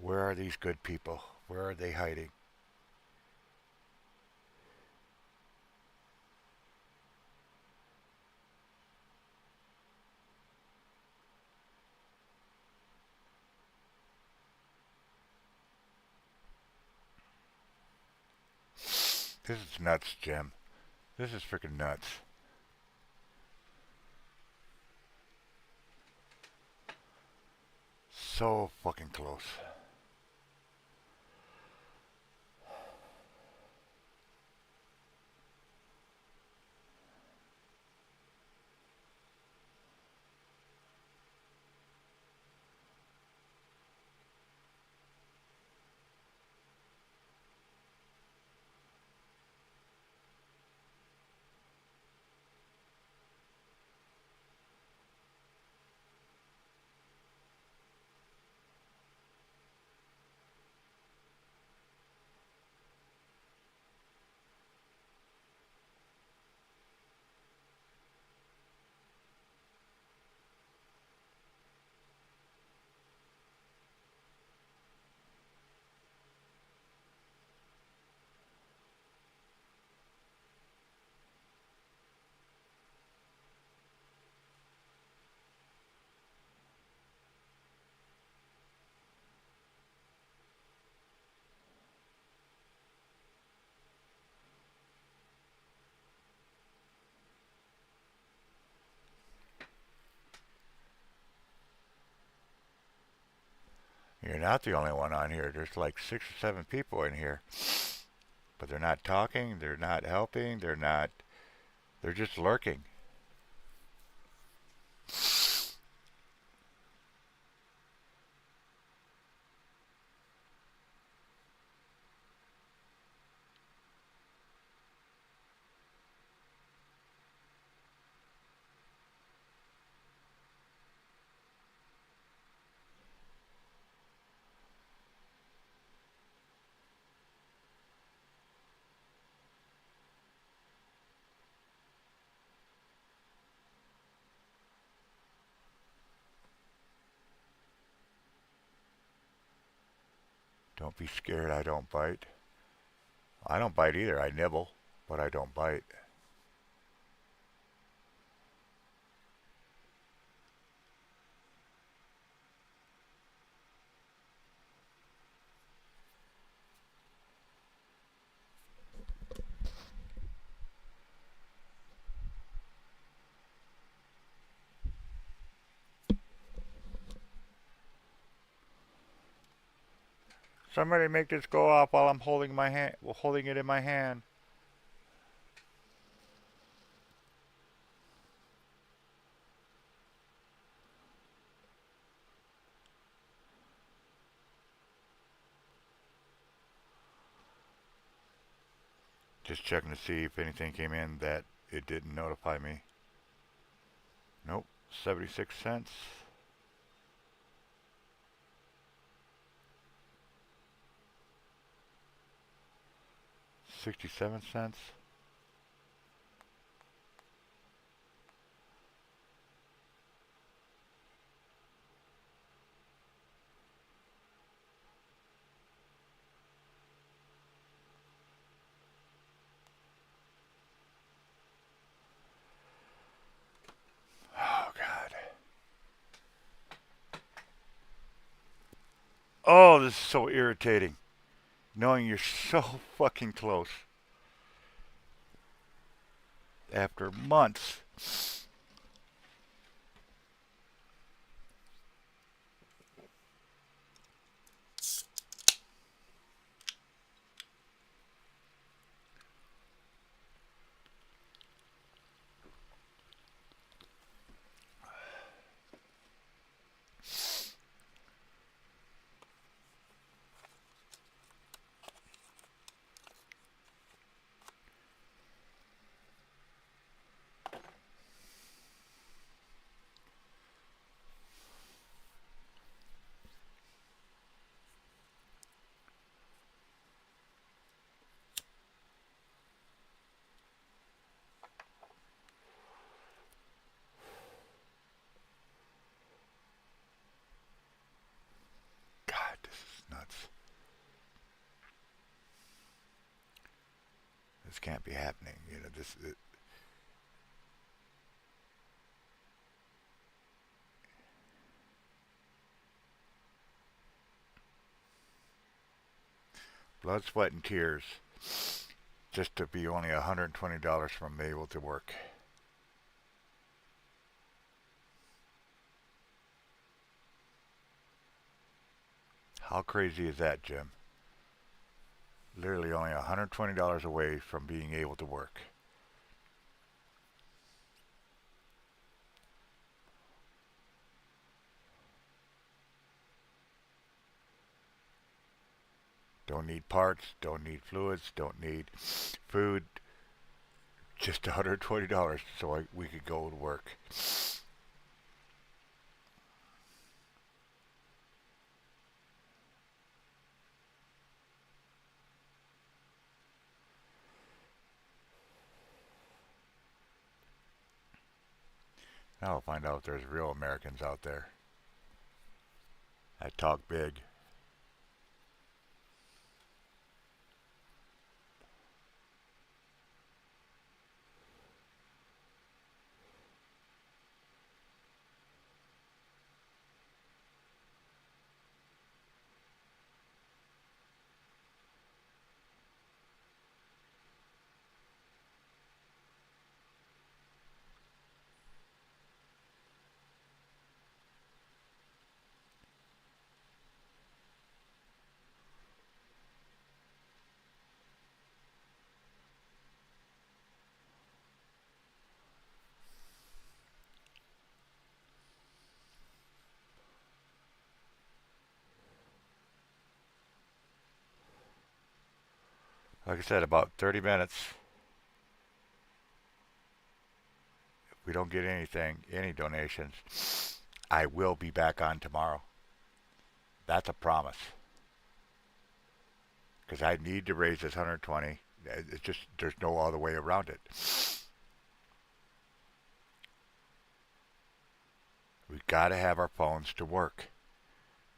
Where are these good people? Where are they hiding? This is nuts, Jim. This is freaking nuts. So fucking close. You're not the only one on here. There's like 6 or 7 people in here, but they're not talking. They're not helping. They're not. They're just lurking. Don't be scared. I don't bite. I don't bite either. I nibble, but I don't bite. Somebody make this go off while I'm holding it in my hand. Just checking to see if anything came in that it didn't notify me. Nope. 76 cents. $0.67. Oh, God. Oh, this is so irritating. Knowing you're so fucking close after months. God, this is nuts. This can't be happening. Blood, sweat, and tears just to be only $120 from able to work. How crazy is that, Jim? Literally only $120 away from being able to work. Don't need parts, don't need fluids, don't need food. Just $120 so we could go to work. Now we'll find out if there's real Americans out there that talk big. Like I said, about 30 minutes. If we don't get anything, any donations, I will be back on tomorrow. That's a promise. Because I need to raise this 120. It's just, there's no other way around it. We've got to have our phones to work.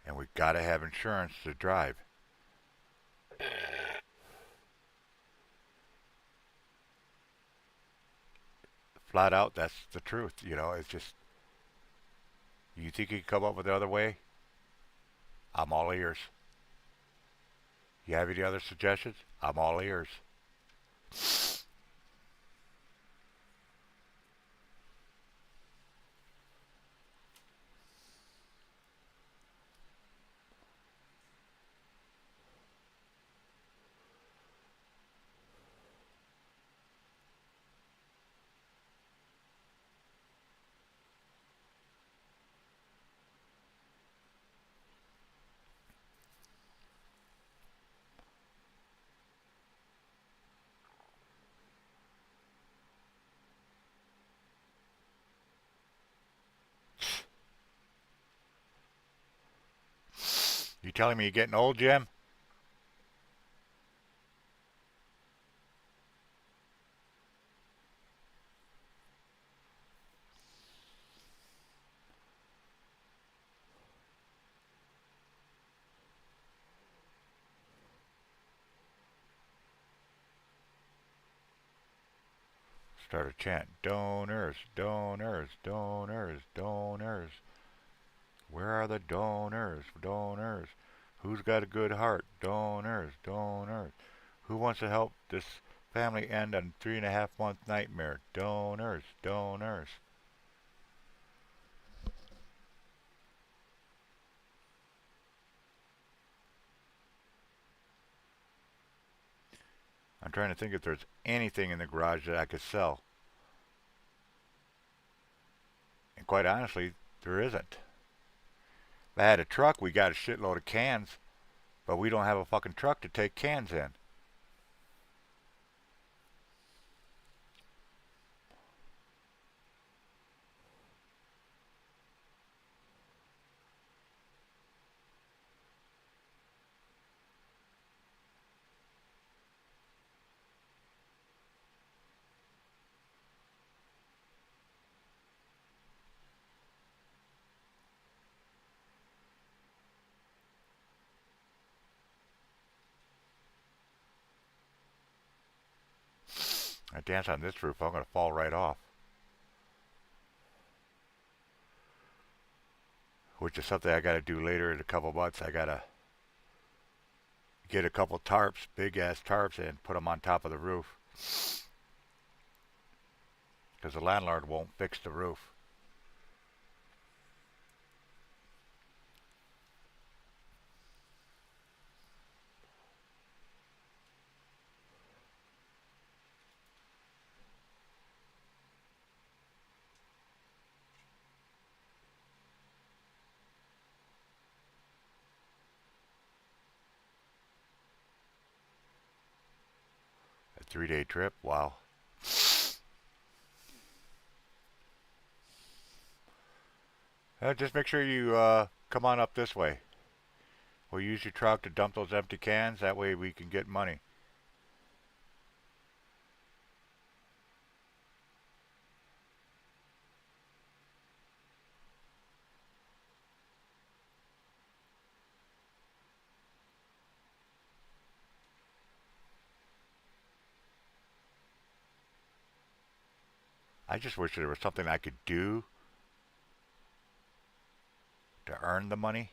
And we've got to have insurance to drive. Flat out, that's the truth. It's just, you think you can come up with the other way? I'm all ears. You have any other suggestions? I'm all ears. You telling me you're getting old, Jim? Start a chant. Donors, donors, donors, donors. Where are the donors? Donors. Who's got a good heart? Donors, donors. Who wants to help this family end a 3.5 month nightmare? Donors, donors. I'm trying to think if there's anything in the garage that I could sell. And quite honestly, there isn't. If I had a truck, we got a shitload of cans, but we don't have a fucking truck to take cans in. I dance on this roof, I'm gonna fall right off. Which is something I gotta do later in a couple months. I gotta get a couple tarps, big ass tarps, and put them on top of the roof. Because the landlord won't fix the roof. A 3 day trip, wow. Just make sure you come on up this way. We'll use your truck to dump those empty cans. That way we can get money. I just wish there was something I could do to earn the money.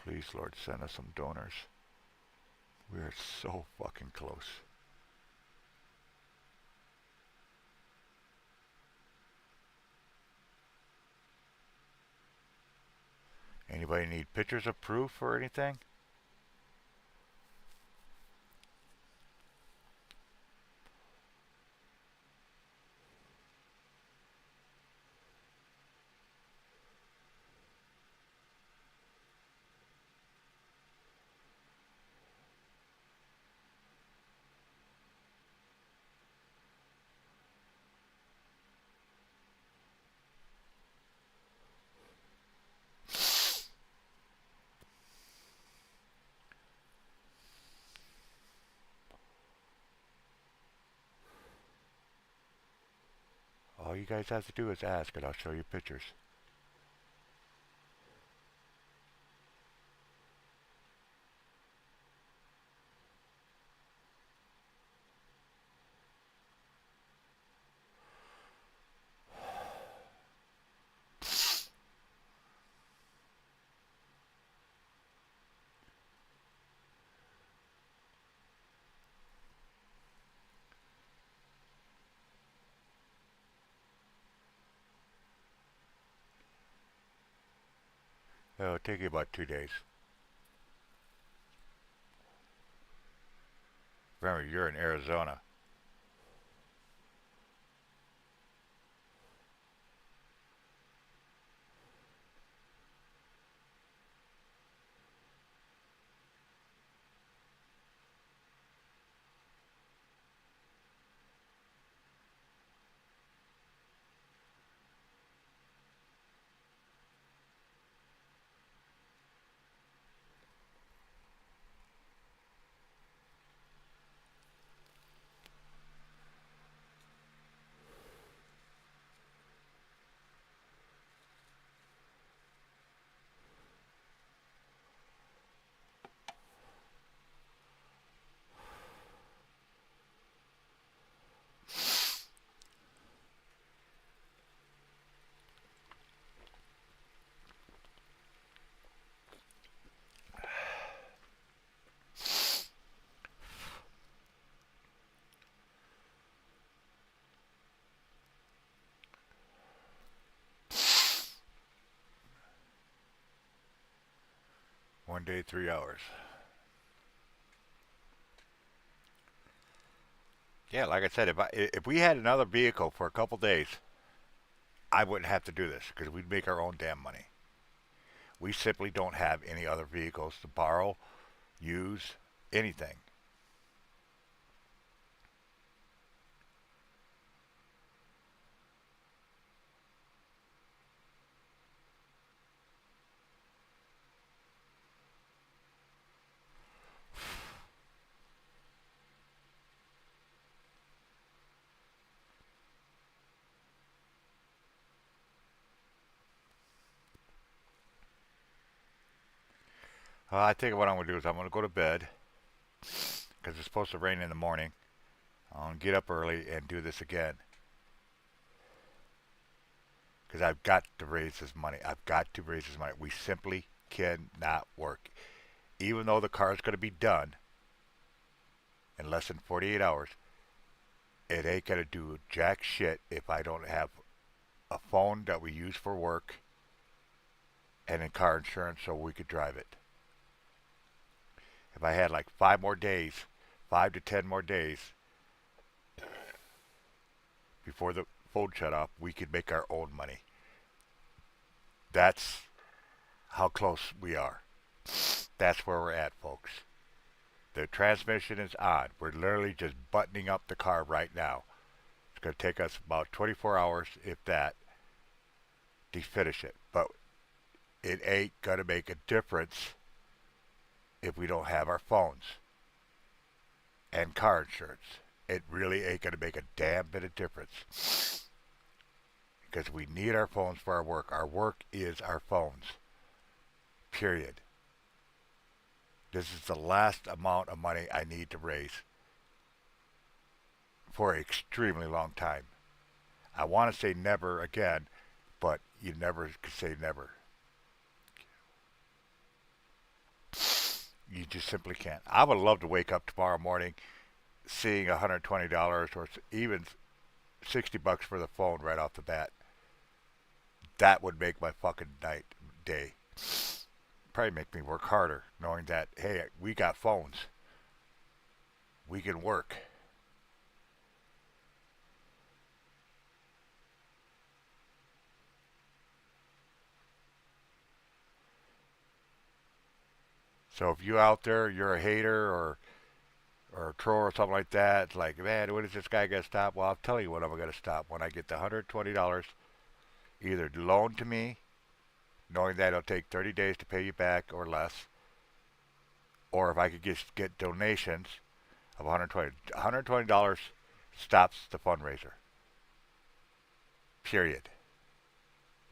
Please, Lord, send us some donors. We are so fucking close. Anybody need pictures of proof or anything? All you guys have to do is ask and I'll show you pictures. It'll take you about 2 days. Remember, you're in Arizona. 1 day, 3 hours. Yeah, like I said, if we had another vehicle for a couple days, I wouldn't have to do this because we'd make our own damn money. We simply don't have any other vehicles to borrow, use, anything. I think what I'm going to do is I'm going to go to bed because it's supposed to rain in the morning. I'll get up early and do this again because I've got to raise this money. I've got to raise this money. We simply cannot work. Even though the car is going to be done in less than 48 hours, it ain't going to do jack shit if I don't have a phone that we use for work and in car insurance so we could drive it. If I had like 5 more days, 5 to 10 more days before the phone shut off, we could make our own money. That's how close we are. That's where we're at, folks. The transmission is on. We're literally just buttoning up the car right now. It's going to take us about 24 hours, if that, to finish it. But it ain't going to make a difference if we don't have our phones and car insurance. It really ain't going to make a damn bit of difference because we need our phones for our work. Our work is our phones. Period. This is the last amount of money I need to raise for an extremely long time. I want to say never again, but you never could say never. You just simply can't. I would love to wake up tomorrow morning seeing $120 or even $60 for the phone right off the bat. That would make my fucking night, day. Probably make me work harder knowing that, hey, we got phones. We can work. So if you out there, you're a hater or a troll or something like that, it's like, man, when is this guy gonna stop? Well, I'll tell you when I'm gonna stop. When I get the $120 either loaned to me, knowing that it'll take 30 days to pay you back or less, or if I could just get donations of 120. $120 stops the fundraiser. Period.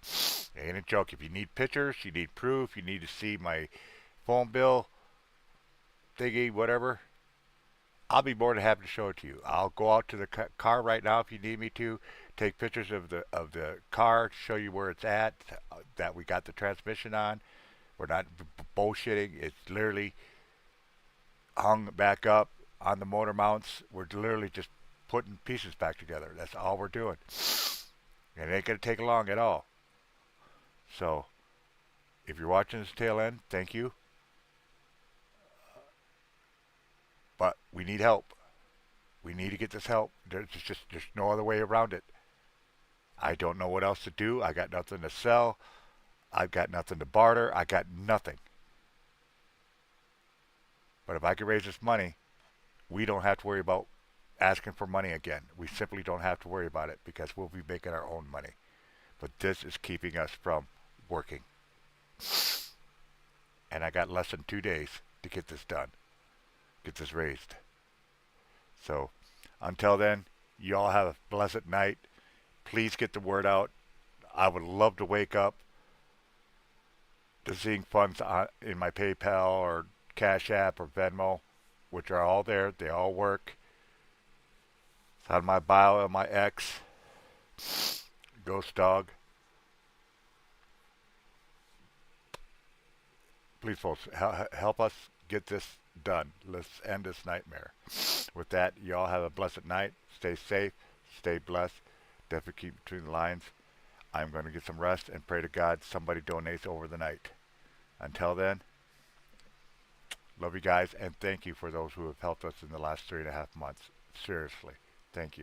It ain't a joke. If you need pictures, you need proof, you need to see my phone bill, thingy, whatever, I'll be more than happy to show it to you. I'll go out to the car right now if you need me to. Take pictures of the car, show you where it's at, that we got the transmission on. We're not bullshitting. It's literally hung back up on the motor mounts. We're literally just putting pieces back together. That's all we're doing. It ain't gonna take long at all. So If you're watching this tail end, thank you. But we need help. We need to get this help. There's no other way around it. I don't know what else to do. I got nothing to sell. I've got nothing to barter. I got nothing. But if I can raise this money, we don't have to worry about asking for money again. We simply don't have to worry about it because we'll be making our own money. But this is keeping us from working. And I got less than 2 days to get this done, get this raised. So until then, you all have a blessed night. Please get the word out. I would love to wake up to seeing funds in my PayPal or Cash App or Venmo, which are all there. They all work. It's on my bio on my X, Ghost Dog. Please, folks, help us get this done. Let's end this nightmare. With that, you all have a blessed night. Stay safe. Stay blessed. Definitely keep between the lines. I'm going to get some rest and pray to God somebody donates over the night. Until then, love you guys and thank you for those who have helped us in the last 3.5 months. Seriously, thank you.